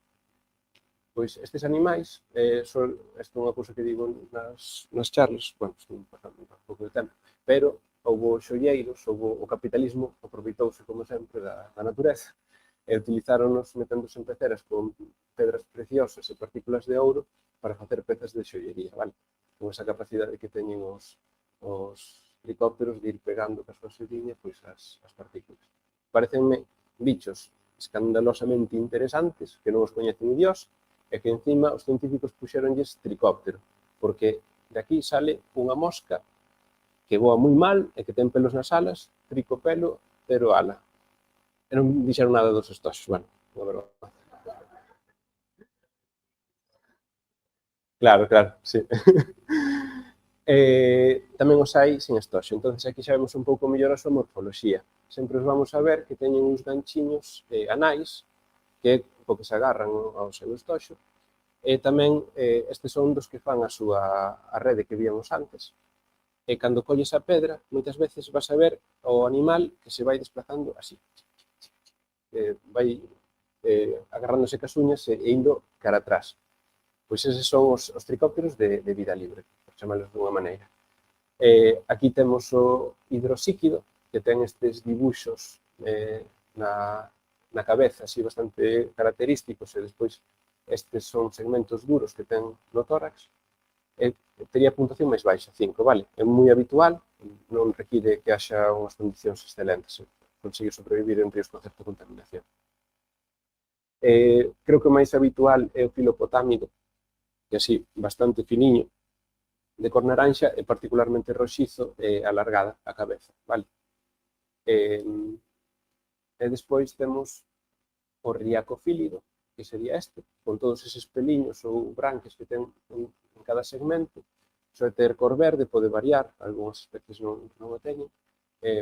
Pois estes animais, isto é unha cousa que digo nas charlas, bueno, estou pasando un pouco de tempo, pero houve xolleiros, o capitalismo aproveitouse, como sempre, da natureza, e utilizáronos meténdose en peceras con pedras preciosas e partículas de ouro para facer pezas de xollería, vale? Con esa capacidade que teñen os helicópteros de ir pegando cas súas liñas pois as partículas. Parecenme bichos escandalosamente interesantes, que non os coñece ni Dios, e que encima os científicos puxeronlles tricóptero, porque de aquí sale unha mosca que voa moi mal e que ten pelos nas alas, tricopelo, pero ala. E non dixeron nada dos estoxos, bueno, unha vergonza. Claro, sí. Tamén os hai sin estoxo, entón aquí xa vemos un pouco mellor a súa morfoloxía. Sempre os vamos a ver que teñen uns ganchiños anais que co que se agarran ao seu estoxo, e tamén estes son dos que fan a rede que víamos antes. E cando colles a pedra, moitas veces vas a ver o animal que se vai desplazando así. Vai agarrándose cas uñas e indo cara atrás. Pois eses son os tricópteros de vida libre, por chamarlos dunha maneira. Aquí temos o hidrosíquido, que ten estes dibuxos na cabeza, así bastante característicos, e despois estes son segmentos duros que ten no tórax. Tería puntuación máis baixa, 5, vale? É moi habitual, non require que haxa unhas condicións excelentes, conseguir sobrevivir en ríos con certa contaminación. Creo que o máis habitual é o filopotámido, que así, bastante finiño, de cor naranxa e particularmente roxizo e alargada a cabeza, vale? E despois temos o riacofílido, que sería este, con todos eses peliños ou branques que ten en cada segmento, soe ter cor verde, pode variar, algunhas especies non o teñen,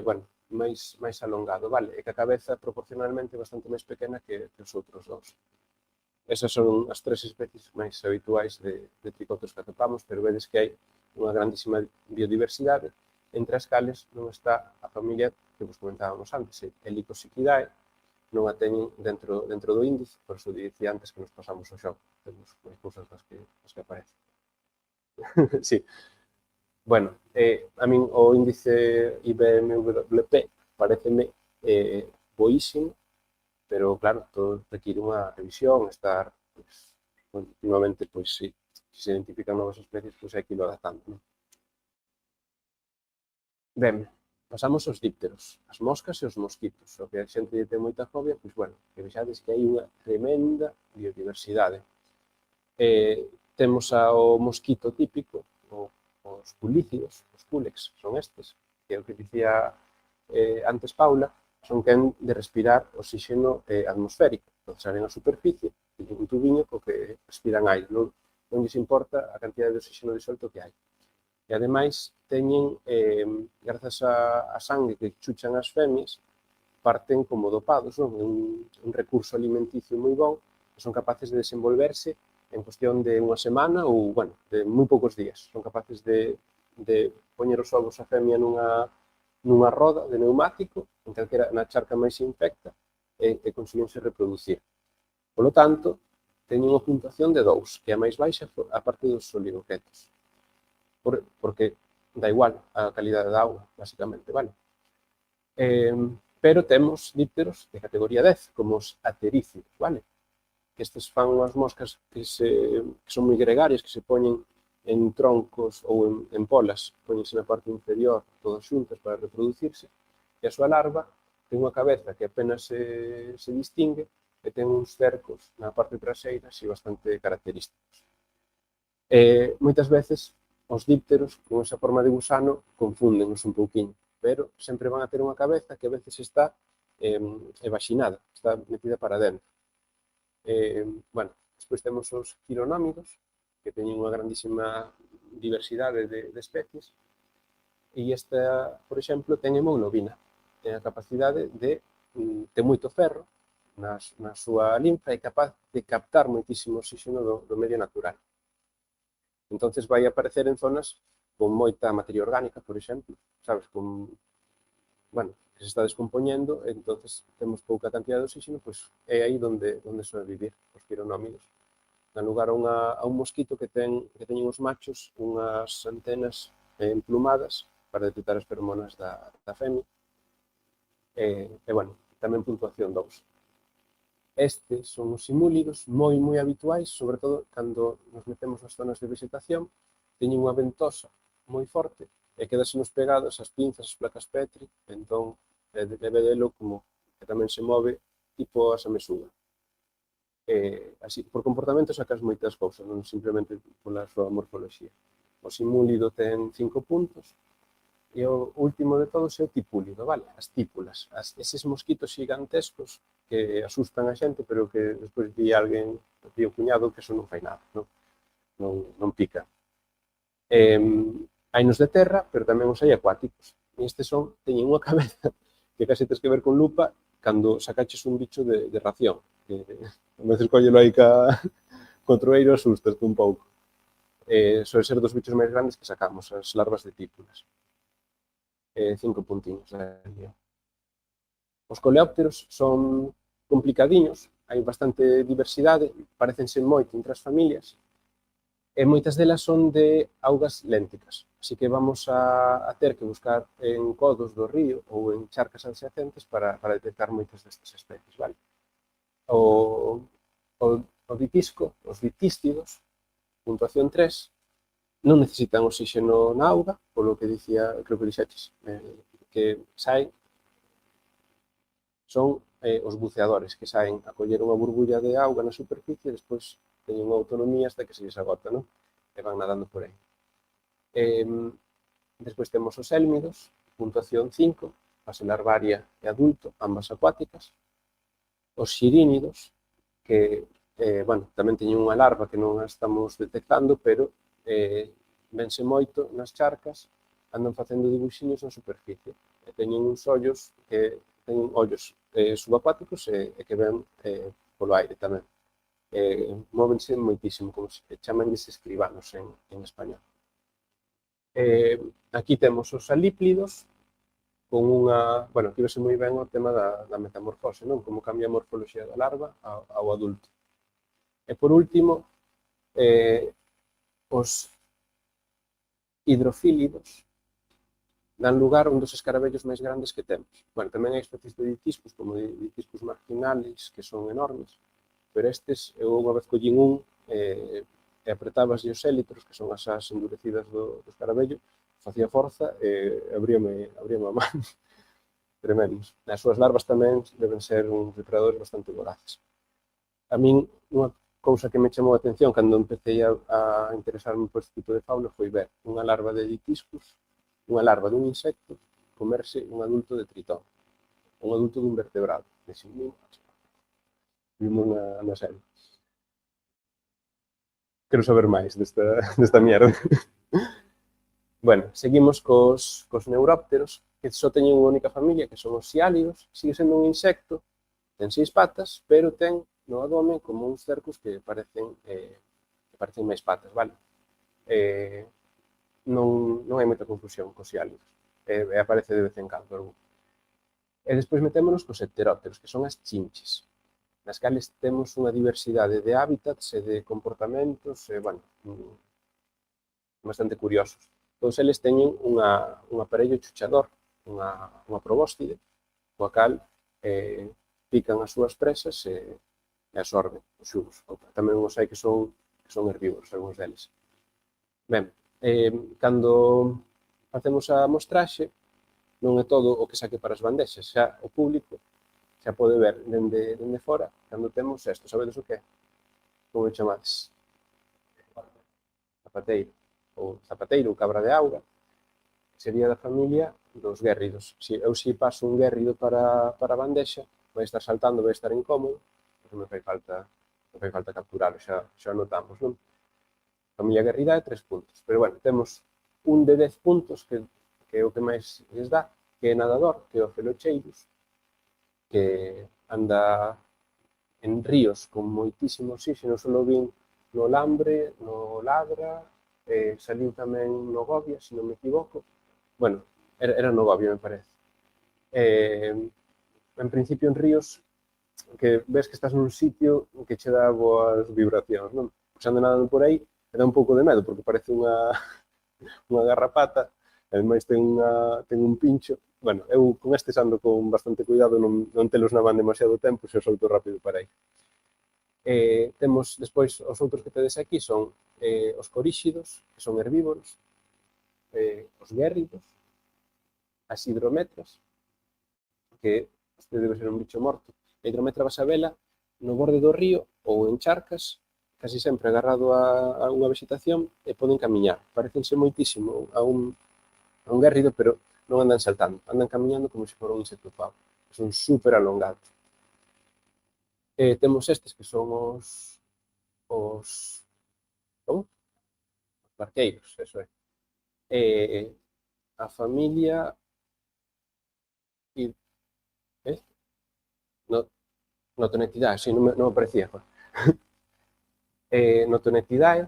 bueno, máis alongado, vale? E que a cabeza proporcionalmente bastante máis pequena que os outros dous. Esas son as 3 especies máis habituais de tricópteros que atopamos, pero vedes que hai unha grandísima biodiversidade, entre as cales non está a familia que vos comentábamos antes, Helicosichidae, non a teñen dentro do índice, por iso dicía antes que nos pasamos o xogo, temos máis cousas das que aparecen. Sí. Bueno, a min o índice IBMWP pareceme boísimo, pero claro, todo require unha revisión, estar continuamente, pois si se identifican novas especies, pois hai que ir adaptando, non? Ben, pasamos aos dípteros, as moscas e os mosquitos. O que a xente ten moita fobia, pois, bueno, que vexades que hai unha tremenda biodiversidade. Temos ao mosquito típico, os pulícidos, os púlex, son estes, que é o que dicía antes Paula, son quen de respirar oxígeno atmosférico. Entón, salen á superficie, teñen un tubiño co que respiran aire, non lles importa a cantidad de oxígeno disuelto que hai. E, ademais, teñen, grazas a sangue que chuchan as femias, parten como dopados, non? Un recurso alimenticio moi bon, que son capaces de desenvolverse en cuestión de unha semana ou, bueno, de moi poucos días. Son capaces de poñer os ovos a femia nunha roda de neumático, na charca máis infecta, e consiguense reproducir. Polo tanto, teñen unha puntuación de 2, que é a máis baixa a parte dos oligoquetos. Porque dá igual a calidade da auga, basicamente, vale? Pero temos dípteros de categoría 10, como os aterícidos, vale? Que estes fan unhas moscas que son moi gregarias, que se poñen en troncos ou en polas, poñense na parte inferior todas xuntas para reproducirse, e a súa larva ten unha cabeza que apenas se distingue e ten uns cercos na parte traseira así bastante característicos. Moitas veces os dípteros, con esa forma de gusano, confúndennos un pouquiño, pero sempre van a ter unha cabeza que a veces está evaxinada, está metida para dentro. Bueno, despois temos os quironómidos, que teñen unha grandísima diversidade de especies, e esta, por exemplo, ten hemoglobina, ten a capacidade de ter moito ferro na súa linfa e capaz de captar moitísimo oxígeno do medio natural. Entonces vai aparecer en zonas con moita materia orgánica, por exemplo, sabes, bueno, que se está descompoñendo, entonces temos pouca cantidad de oxígeno, pois é aí onde soe vivir os pironómidos. Dan lugar a un mosquito que teñen os machos unhas antenas emplumadas para detectar as feromonas da femia. Bueno, tamén puntuación 2. Estes son os simúlidos moi habituais, sobre todo cando nos metemos nas zonas de vegetación, teñen unha ventosa moi forte e quedasenos pegados as pinzas, as placas Petri, entón debe delo como que tamén se move tipo a samesuga. Así, por comportamento sacas moitas cousas, non simplemente pola súa morfoloxía. O simúlido ten 5 puntos, e o último de todos é o tipúlido, vale? As típulas, eses mosquitos gigantescos que asustan a xente, pero que despois di alguén, di o cuñado, que eso non fai nada, non pica. Hainos de terra, pero tamén os hai acuáticos. E estes teñen unha cabeza que case tes que ver con lupa cando sacaches un bicho de ración. Que a veces collelo aí co troeiro asustas un pouco. Soe ser dos bichos máis grandes que sacamos, as larvas de típulas. 5 puntiños. Os coleópteros son complicadiños, hai bastante diversidade, parecense moito entre as familias, e moitas delas son de augas lénticas, así que vamos a ter que buscar en codos do río ou en charcas adxacentes para detectar moitas destas especies, vale? O vitisco, os vitístidos, puntuación 3, non necesitan oxígeno na auga, polo que dicía, creo que dixaches, que saen, son os buceadores que saen a coller unha burbulla de auga na superficie e despois teñen unha autonomía hasta que se lles agota, non? E van nadando por aí. Despois temos os élmidos, puntuación 5, fase larvaria e adulto, ambas acuáticas. Os xirínidos, que, bueno, tamén teñen unha larva que non a estamos detectando, pero vense moito nas charcas, andan facendo dibuxiños na superficie, e teñen uns ollos que teñen ollos subacuáticos e que ven polo aire tamén. Móvense moitísimo, como se chamanlles escribanos en español. Aquí temos os alíplidos, con unha, bueno, aquí vese moi ben o tema da metamorfose, non? Como cambia a morfoloxía da larva ao adulto. E por último, os hidrofílidos dan lugar a un dos escarabellos máis grandes que temos. Bueno, tamén hai especies de ditiscus, como ditiscus marginales, que son enormes, pero estes, eu unha vez collín e apretabas os élitros, que son as as endurecidas do escarabello, facía forza e abríame a man. Tremendos. As súas larvas tamén deben ser uns depredadores bastante voraces. A min, unha cousa que me chamou a atención cando empecé a interesarme por este tipo de fauna foi ver unha larva de ditiscus, unha larva dun insecto, comerse un adulto de tritón, un adulto dun vertebrado. Vimos na serie. Quero saber máis desta mierda. Bueno, seguimos cos neurópteros, que só teñen unha única familia, que son os xiálidos. Sigue sendo un insecto, ten 6 patas, pero ten no abdomen como uns cercos que parecen máis patas, vale? Non hai moita confusión cos xiálidos, e aparece de vez en cando. E despois metémonos cos heterópteros, que son as chinches, nas cales temos unha diversidade de hábitats e de comportamentos, bueno, bastante curiosos. Todos eles teñen un aparello chuchador, unha probóscide, coa cal pican as súas presas e absorben os xugos. Tamén os hai que son herbívoros, algúns deles. Ben, cando facemos a mostraxe, non é todo o que saque para as bandexas, xa o público xa pode ver dende fora, cando temos isto, sabedes o que é? Como chamades? Zapateiro, ou cabra de auga, que sería da familia dos guérridos. Eu se paso un guérrido para a bandexa, vai estar saltando, vai estar incómodo, porque me fai falta capturalo, xa notamos, non? A familia guérrida é 3 puntos, pero bueno, temos un de 10 puntos que é o que máis les dá, que é nadador, que é o Felocheiros, que anda en ríos con moitísimo oxígeno, só vin no Lambre, no Ladra saliu tamén no Gobia, se non me equivoco. Bueno, era no Gobia, me parece. En principio, en ríos, que ves que estás nun sitio que che dá boas vibracións, non? Pois ando nadando por aí, e dá un pouco de medo, porque parece unha garrapata, e ademais ten un pincho. Bueno, eu con estes ando con bastante cuidado, non telos na man demasiado tempo, se o solto rápido para aí. Temos despois os outros que tedes aquí son os coríxidos, que son herbívoros, os guérridos, as hidrometras, que este debe ser un bicho morto. A hidrometra vas a vela no borde do río ou en charcas, casi sempre agarrado a unha vegetación, e poden camiñar. Parecense moitísimo a un guérrido, pero non andan saltando, andan camiñando como se fora un insecto pavo. Son super alongados. Temos estes que son os como? Os barqueiros, eso é. A familia Notonectidae, si, non me parecía. Notonectidae,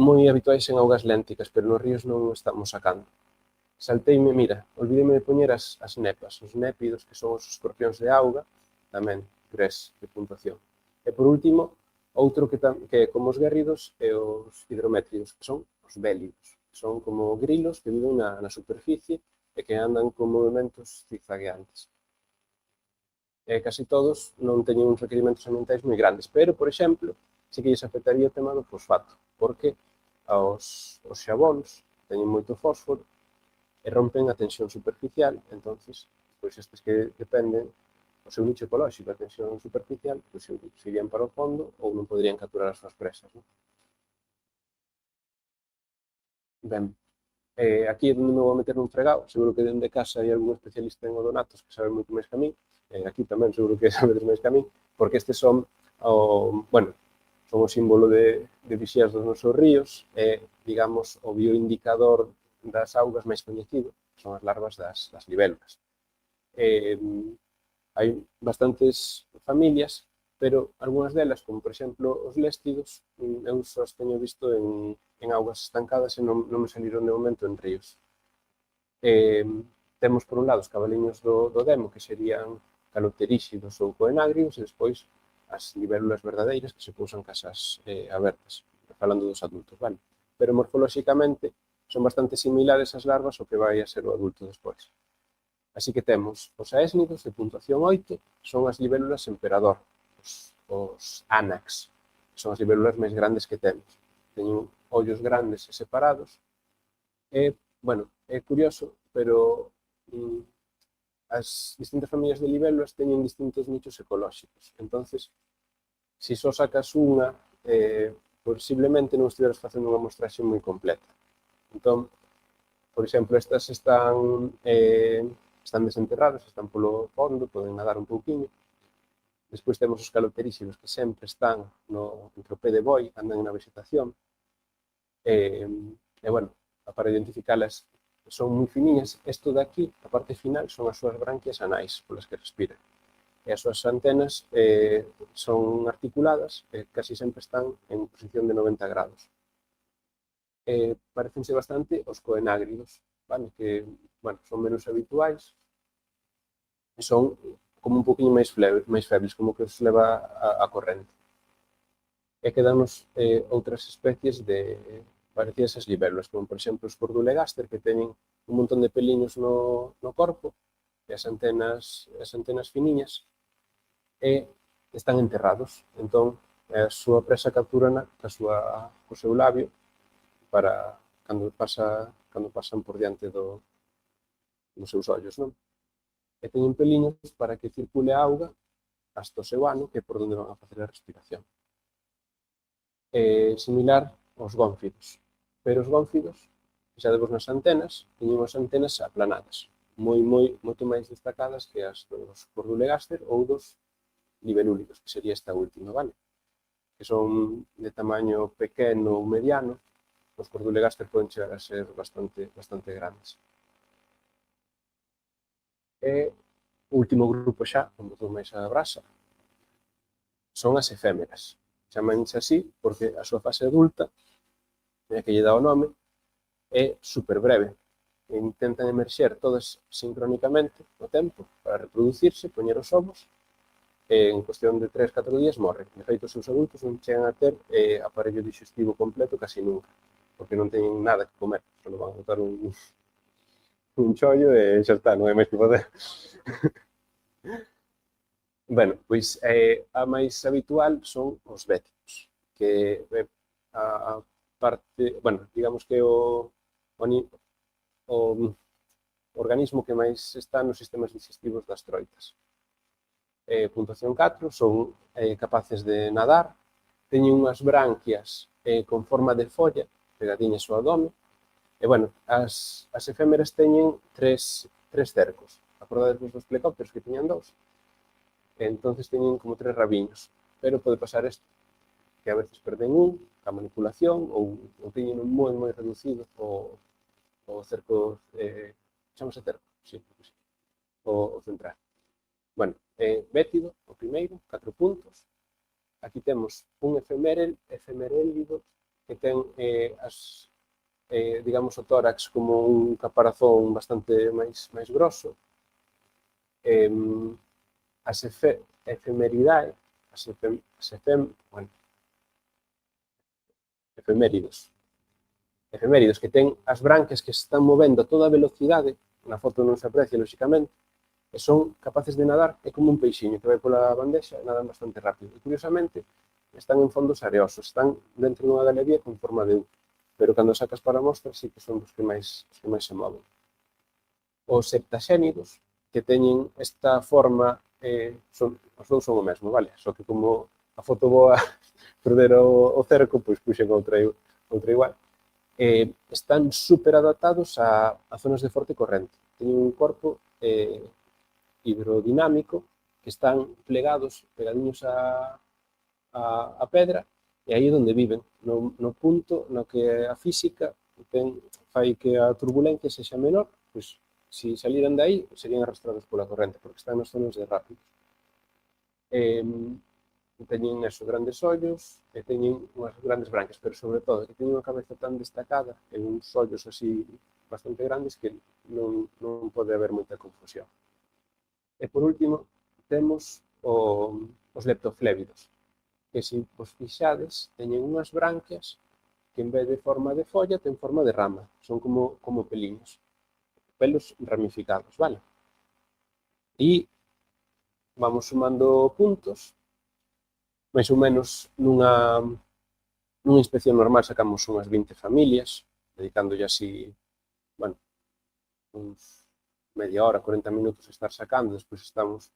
moi habituais en augas lénticas, pero nos ríos non estamos sacando. Salteime, mira, olvideme de poñer as nepas, os népidos, que son os escorpións de auga, tamén 3 de puntuación. E por último, outro que como os guérridos e os hidrométridos, que son os bélidos. Son como grilos que viven na superficie e que andan con movimentos zigzagueantes. Casi todos non teñen uns requerimentos ambientais moi grandes, pero, por exemplo, sí que lles afectaría o tema do fosfato, porque os xabóns teñen moito fósforo e rompen a tensión superficial, entonces, pois estes que dependen o seu nicho ecolóxico, a tensión superficial, pois se irían para o fondo ou non poderían capturar as súas presas. Ben, aquí é onde me vou meter nun fregado, seguro que dende casa hai algún especialista en odonatos que sabe moito máis que a min, aquí tamén seguro que sabedes máis que a min, porque estes son son o símbolo de vixías dos nosos ríos e, digamos, o bioindicador das augas máis coñecido, son as larvas das libélulas. Hai bastantes familias, pero algunhas delas, como por exemplo os léstidos, eu só os teño visto en augas estancadas e non me saliron de momento en ríos. Temos por un lado os cabaliños do demo, que serían calopteríxidos ou coenagrios, e despois as libélulas verdadeiras que se pousan casas abertas, falando dos adultos, vale? Pero morfolóxicamente son bastante similares as larvas ao que vai a ser o adulto despois. Así que temos os aésnidos de puntuación 8, son as libélulas emperador, os ánax, que son as libélulas máis grandes que temos. Teñen ollos grandes e separados. Bueno, é curioso, pero as distintas familias de libélulas teñen distintos nichos ecolóxicos. Entonces, se só sacas unha, posiblemente non estiveras facendo unha mostraxe moi completa. Entón, por exemplo, estas están desenterradas, están polo fondo, poden nadar un pouquiño. Despois temos os calopteríxenos, que sempre están entre o pé de boi, andan na vegetación. Bueno, para identificalas, son moi finiñas. Isto de aquí, a parte final, son as súas branquias anais, polas que respiran. E as súas antenas son articuladas e casi sempre están en posición de 90 grados. Parecense bastante os coenágridos, vale? Que, bueno, son menos habituais e son como un poquinho máis febles, como que os leva a corrente. E quedanos outras especies parecidas ás libélulas, como, por exemplo, os cordulegaster, que teñen un montón de peliños no corpo, e as antenas finiñas, e están enterrados. Entón, a súa presa capturana co seu labio para cando pasan por diante dos seus ollos, non? E teñen peliños para que circule a auga hasta o seu ano, que é por onde van a facer a respiración. Similar aos gónfidos. Pero os gónfidos, fixadevos nas antenas, teñen as antenas aplanadas, moito máis destacadas que as dos cordulegaster ou dos libelúlidos, que sería esta última, vale? Que son de tamaño pequeno ou mediano, os cordulegaster poden chegar a ser bastante grandes. E o último grupo xa, onde dou máis a brasa, son as efémeras. Chamanse así porque a súa fase adulta que lle dá o nome, é super breve. Intentan emerxer todas sincrónicamente no tempo para reproducirse, poñer os ovos, e en cuestión de 3-4 días morren. De feito, os seus adultos non chegan a ter aparello digestivo completo casi nunca, porque non teñen nada que comer, só van a botar un chollo e xa está, non hai máis que facer. Bueno, pois a máis habitual son os béticos, que a parte, bueno, digamos que o organismo que máis está nos sistemas digestivos das troitas. Puntuación 4, son capaces de nadar, teñen unhas branquias con forma de folla, pegadiñas ao abdome, e, bueno, as efémeras teñen tres cercos. Acordades vos dos plecópteros que tiñan dous? Entonces teñen como 3 rabiños, pero pode pasar isto, que a veces perden a manipulación, ou teñen un moi reducido o cerco, chamase cerco, sí, o central. Bueno, bétido, o primeiro, 4 puntos. Aquí temos un efemerélido que ten digamos, o tórax como un caparazón bastante máis grosso. As efemeridae, efeméridos que ten as branquias que se están movendo a toda velocidade, na foto non se aprecia, lóxicamente, e son capaces de nadar, é como un peixiño que vai pola bandexa e nadan bastante rápido. E, curiosamente, están en fondos areosos, están dentro dunha galería con forma de U, pero cando sacas para mostrar sí que son os que máis se moven. Os septaxénidos, que teñen esta forma, os dous son o mesmo, vale? Só que como a foto boa perder o cerco, pois puxen outra igual. Están super adaptados a zonas de forte corrente. Teñen un corpo hidrodinámico que están pegadiños a pedra, e aí é onde viven, no punto no que a física fai que a turbulencia sexa menor, pois se saliran de aí serían arrastrados pola corrente, porque están nas zonas de rápidos. Teñen grandes ollos e teñen unhas grandes branquias, pero sobre todo que teñen unha cabeza tan destacada e uns ollos así bastante grandes que non pode haber moita confusión. E por último temos os leptoflébidos, que se vos fixades teñen unhas branquias que en vez de forma de folla ten forma de rama, son como peliños, pelos ramificados, vale? E vamos sumando puntos. Mais ou menos nunha inspección normal sacamos unhas 20 familias, dedicándolle así, bueno, uns media hora, 40 minutos a estar sacando, despois estamos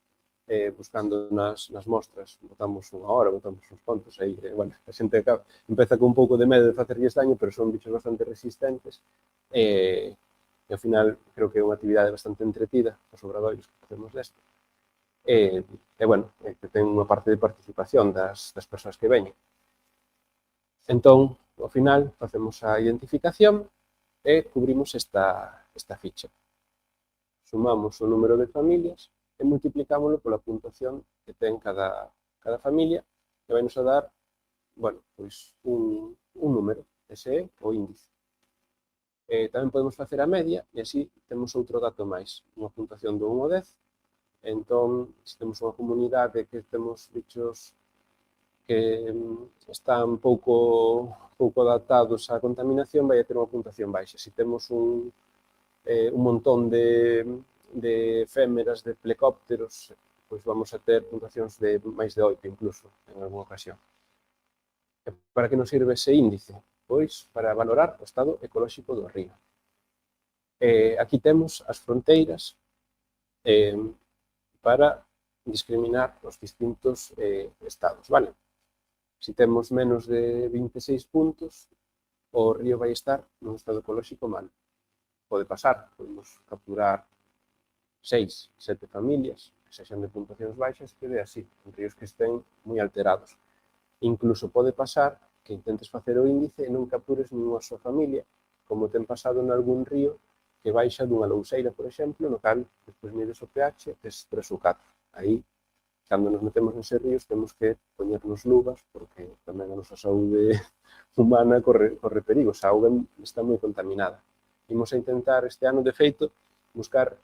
buscando nas mostras, botamos unha hora, botamos uns contos aí, bueno, a xente empeza con un pouco de medo de facerlles daño, pero son bichos bastante resistentes, e ao final creo que é unha actividade bastante entretida, os obradoiros que facemos desto. E bueno, que ten unha parte de participación das persoas que veñen. Entón, ao final, facemos a identificación e cubrimos esta ficha. Sumamos o número de familias e multiplicámoslo pola puntuación que ten cada familia, que vai nos a dar, bueno, pois un número, ese é o índice. Tamén podemos facer a media e así temos outro dato máis, unha puntuación do 1 ao 10. Entón, se temos unha comunidade que temos bichos que están pouco adaptados á contaminación, vai a ter unha puntuación baixa. Se temos un montón de efémeras, de plecópteros, pois vamos a ter puntuacións de máis de 8 incluso, en alguna ocasión. E para que nos sirve ese índice? Pois para valorar o estado ecolóxico do río. Aquí temos as fronteiras para discriminar os distintos estados, vale? Se temos menos de 26 puntos, o río vai estar nun estado ecolóxico malo. Pode pasar, podemos capturar 6, 7 familias, que sexan de puntuacións baixas, que de así, en ríos que estén moi alterados. Incluso pode pasar que intentes facer o índice e non captures ninguna súa familia, como ten pasado en algún río que baixa dunha louseira, por exemplo, no cal despois mides o pH, tes 3 ou 4. Aí cando nos metemos neses ríos temos que poñernos luvas porque tamén a nosa saúde humana corre perigo, a auga está moi contaminada. Imos a intentar este ano, de feito, buscar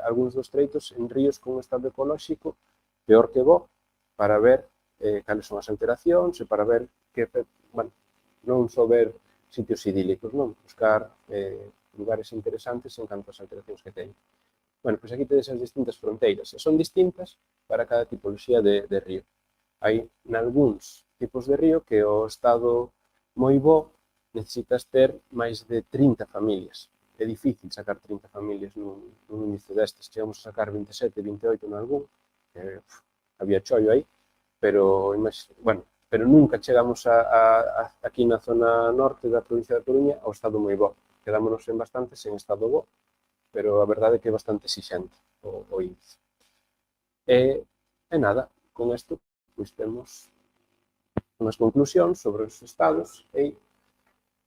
algúns dos treitos en ríos con estado ecolóxico peor que bo, para ver cales son as alteracións e para ver que, bueno, non só ver sitios idílicos, non? Buscar lugares interesantes en canto ás alteracións que teñen. Bueno, pois aquí tedes as distintas fronteiras, e son distintas para cada tipoloxía de río. Hai nalgúns tipos de río que o estado moi bo necesitas ter máis de 30 familias. É difícil sacar 30 familias nun índice destes. Chegamos a sacar 27, 28 en algún, había chollo aí, pero, bueno, pero nunca chegamos aquí na zona norte da provincia da Coruña ao estado moi bo. Quedámonos en bastantes en estado bo, pero a verdade é que é bastante exixente o índice. E nada, con isto, pois temos unhas conclusións sobre os estados e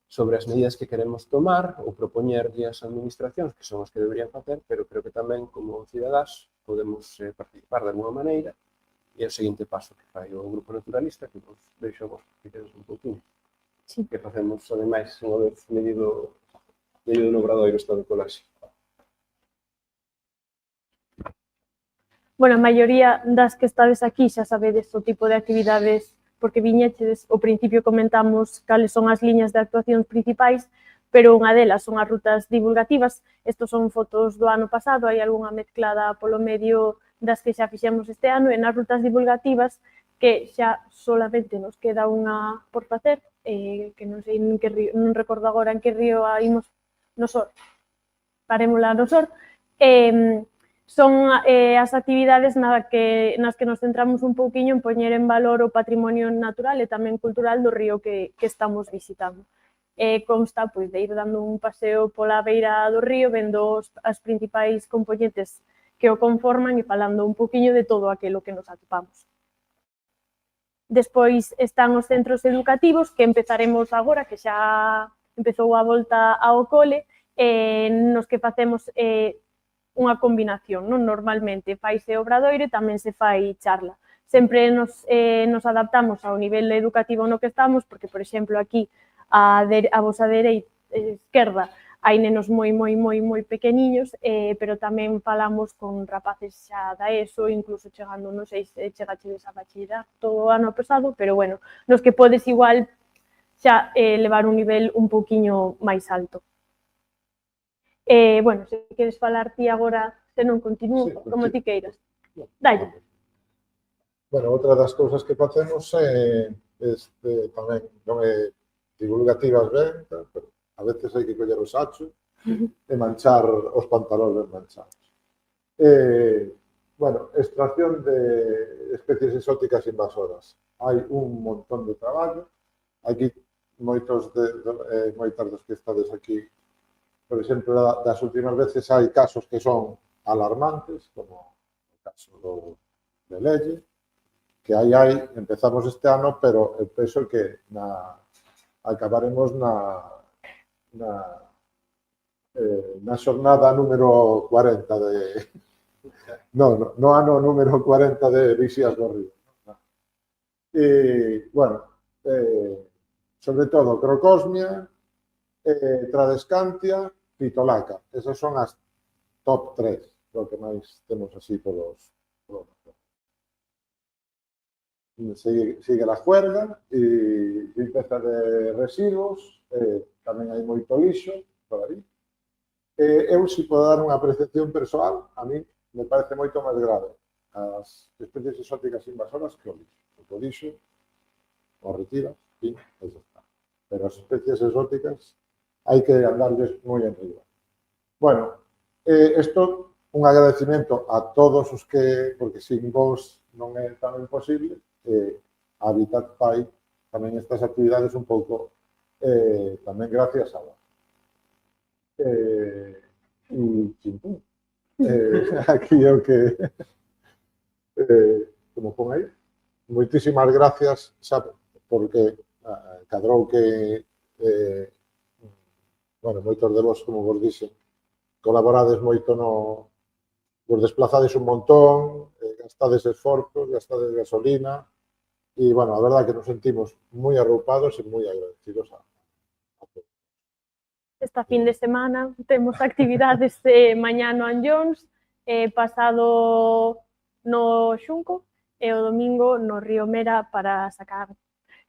sobre as medidas que queremos tomar ou propoñerlle ás administracións, que son as que deberían facer, pero creo que tamén, como cidadás, podemos participar de alguma maneira, e é o seguinte paso que fai o Grupo Naturalista, que vos deixo vos que quedes un pouquinho. Sí. Que facemos, ademais, unha vez medido no Obradoiro o estado ecolóxico. Bueno, a maioría das que estades aquí xa sabedes o tipo de actividades, porque viñeches, ao principio comentamos cales son as liñas de actuacións principais, pero unha delas son as rutas divulgativas. Estos son fotos do ano pasado, hai algunha mezclada polo medio das que xa fixemos este ano, e nas rutas divulgativas, que xa solamente nos queda unha por facer, que non sei en que río, non recordo agora en que río imos, no Sor, parémola no Sor, son as actividades nas que nos centramos un pouquiño en poñer en valor o patrimonio natural e tamén cultural do río que estamos visitando. Consta pois, de ir dando un paseo pola beira do río, vendo as principais componentes que o conforman e falando un pouquiño de todo aquilo que nos atopamos. Despois están os centros educativos, que empezaremos agora, que xa empezou a volta ao cole, nos que facemos unha combinación, non? Normalmente faise obradoiro e tamén se fai charla. Sempre nos adaptamos ao nivel educativo no que estamos, porque, por exemplo, aquí a vosa esquerda hai nenos moi pequeniños, pero tamén falamos con rapaces xa da ESO, incluso chegando, non sei se chegachedes a bachillerato o ano pasado, pero bueno, nos que podes igual xa levar un nivel un pouquiño máis alto. Bueno, se queres falar ti agora, se non continúo, sí, como ti queiras. Dai. Bueno, outra das cousas que facemos tamén non é divulgativas ben, pero a veces hai que coller o sacho e manchar os pantalóns ben manchados. Bueno, extracción de especies exóticas invasoras. Hai un montón de traballo. Aquí, moitas dos que estades aquí, por exemplo, das últimas veces hai casos que son alarmantes, como o caso de Lelle, que empezamos este ano, pero eu penso que acabaremos na xornada número 40 no ano número 40 de Rixías do Río. E, bueno, sobre todo, Crocosmia, Tradescantia, Pitolaca. Esas son as top 3, lo que máis temos así polos. Sigue la juerga e limpeza de residuos, tamén hai moito lixo por aí. Eu, se podo dar unha percepción persoal, a mí me parece moito máis grave as especies exóticas invasoras que o lixo. O lixo o retiras, fin, eso está. Pero as especies exóticas hai que andarles moi arriba. Bueno, isto un agradecimento a todos os que, porque sin vos non é tan imposible, Habitat fai tamén estas actividades un pouco tamén gracias a vos. Aquí é o que como pon aí, moitísimas gracias, sabe, porque cadrou que bueno, moitos de vos, como vos dixen, colaborades moito vos desplazades un montón, gastades esforzos, gastades gasolina, e, bueno, a verdad que nos sentimos moi arroupados e moi agradecidos a todos. Esta fin de semana temos actividades mañá no Anllóns, pasado no Xunco e o domingo no Río Mera para sacar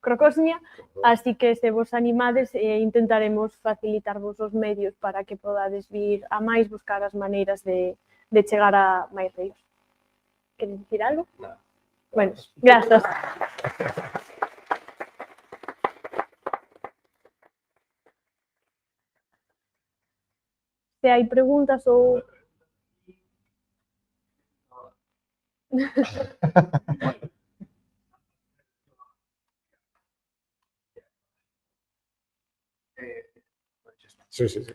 crocosmia, así que se vos animades intentaremos facilitarvos os medios para que podades vir a máis, buscar as maneiras de chegar a máis ríos. Queres dicir algo? Nada. Bueno, grazas. Se hai preguntas ou... Sí, sí, sí.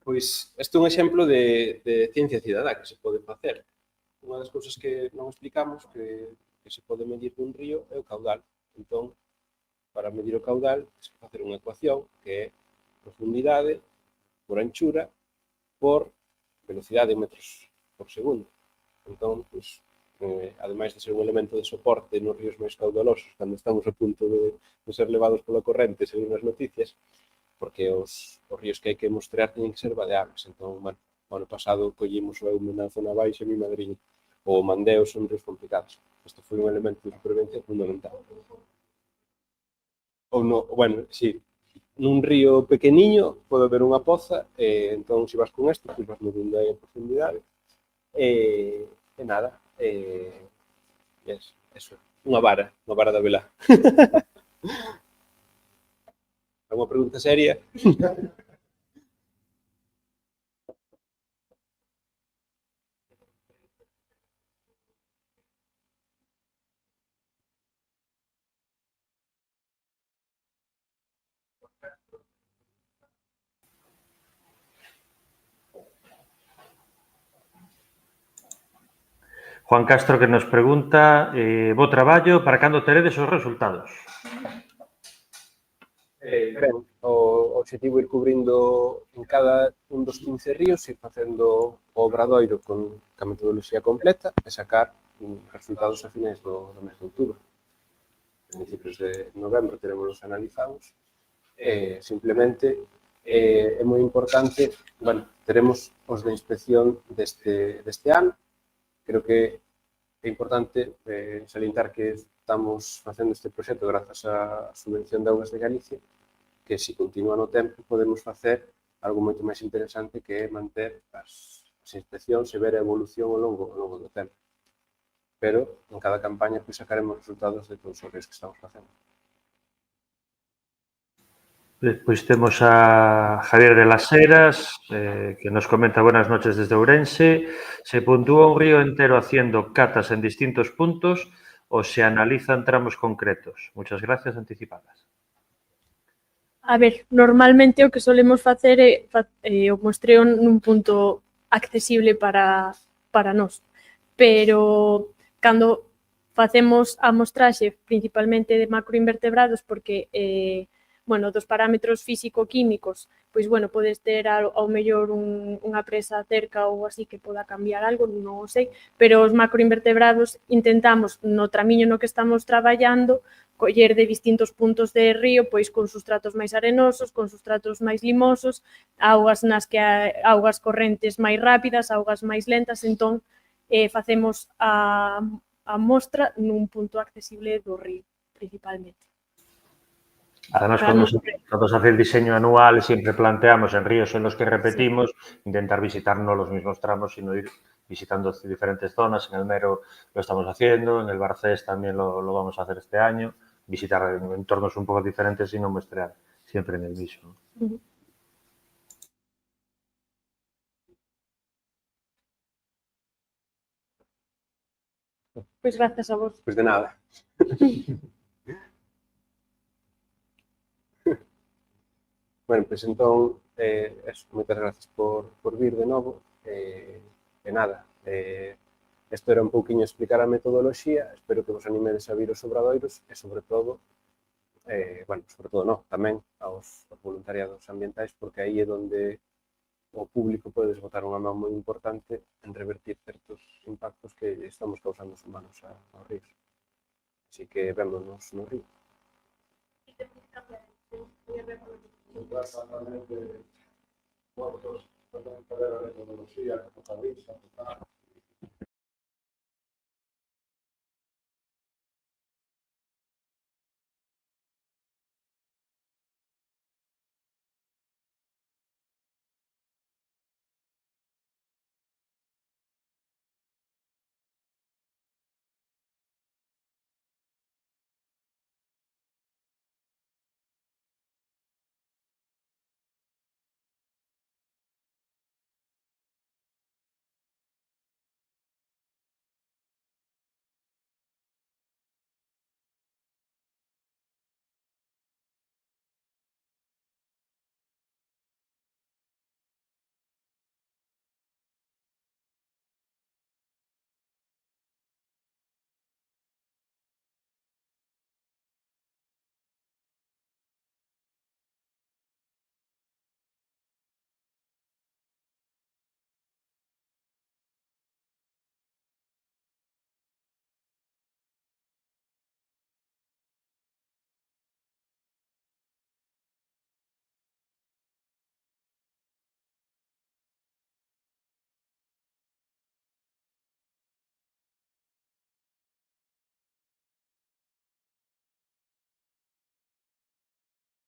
Pois este é un exemplo de ciencia cidadá que se pode facer. Unha das cousas que non explicamos que se pode medir dun río é o caudal. Entón, para medir o caudal, se pode facer unha ecuación que é profundidade por anchura por velocidade en metros por segundo. Entón, pois, ademais de ser un elemento de soporte nos ríos máis caudalosos, cando estamos a punto de ser levados pola corrente, según as noticias, porque os ríos que hai que mostrar teñen que ser vadeables. Entón, bueno, o ano pasado collimos o Eume na zona baixa e mi madriña. O Mandeo son ríos complicados. Isto foi un elemento de supervivencia fundamental. Ou no, bueno, sí, nun río pequeniño pode haber unha poza, entón se vas con isto, pois vas medindo aí a profundidade. E nada, eso, unha vara da vela. Alguma pregunta seria? Juan Castro que nos pregunta, bo traballo, para cando teredes os resultados? Ben, o objetivo é ir cubrindo en cada un dos 15 ríos, ir facendo o obradoiro con a metodoloxía completa e sacar resultados a finais do mes de outubro. En principios de novembro teremos analizados. Simplemente é moi importante, bueno, teremos os de inspección deste ano. Creo que é importante salientar que estamos facendo este proxecto grazas á subvención de Augas de Galicia, que se continúa no tempo podemos facer algo moito máis interesante que é manter as inspeccións e ver a evolución ao longo do tempo. Pero en cada campaña pois sacaremos resultados de todos os ríos que estamos facendo. Despois temos a Javier de las Heras, que nos comenta buenas noches desde Ourense. ¿Se puntúa un río entero haciendo catas en distintos puntos o se analizan tramos concretos? Muchas gracias anticipadas. A ver, normalmente o que solemos facer é o mostreo nun punto accesible para nós, pero cando facemos a mostraxe principalmente de macroinvertebrados, porque bueno, dos parámetros físico-químicos, pois, bueno, podes ter ao mellor unha presa cerca ou así que poda cambiar algo, non o sei, pero os macroinvertebrados intentamos, no tramiño no que estamos traballando, coller de distintos puntos de río, pois con sustratos máis arenosos, con sustratos máis limosos, augas nas que augas correntes máis rápidas, augas máis lentas, entón facemos a mostra nun punto accesible do río, principalmente. Además, cuando se hace el diseño anual, siempre planteamos en ríos en los que repetimos, intentar visitar no los mismos tramos, sino ir visitando diferentes zonas. En el Mero lo estamos haciendo, en el Barcés también lo vamos a hacer este año, visitar entornos un poco diferentes y no muestrear siempre en el mismo. Pois gracias a vos. Pois de nada. Bueno, pois entón, moitas gracias por vir de novo. E nada, isto era un pouquiño explicar a metodoloxía, espero que vos animedes a vir os obradoiros e, sobre todo, bueno, sobre todo non, tamén aos voluntariados ambientais, porque aí é onde o público podes botar unha man moi importante en revertir certos impactos que estamos causando os humanos aos ríos. Así que vémonos no río. Y tenemos que cambiar el Exactamente, vosotros tamén poder a metodoloxía que focaliza,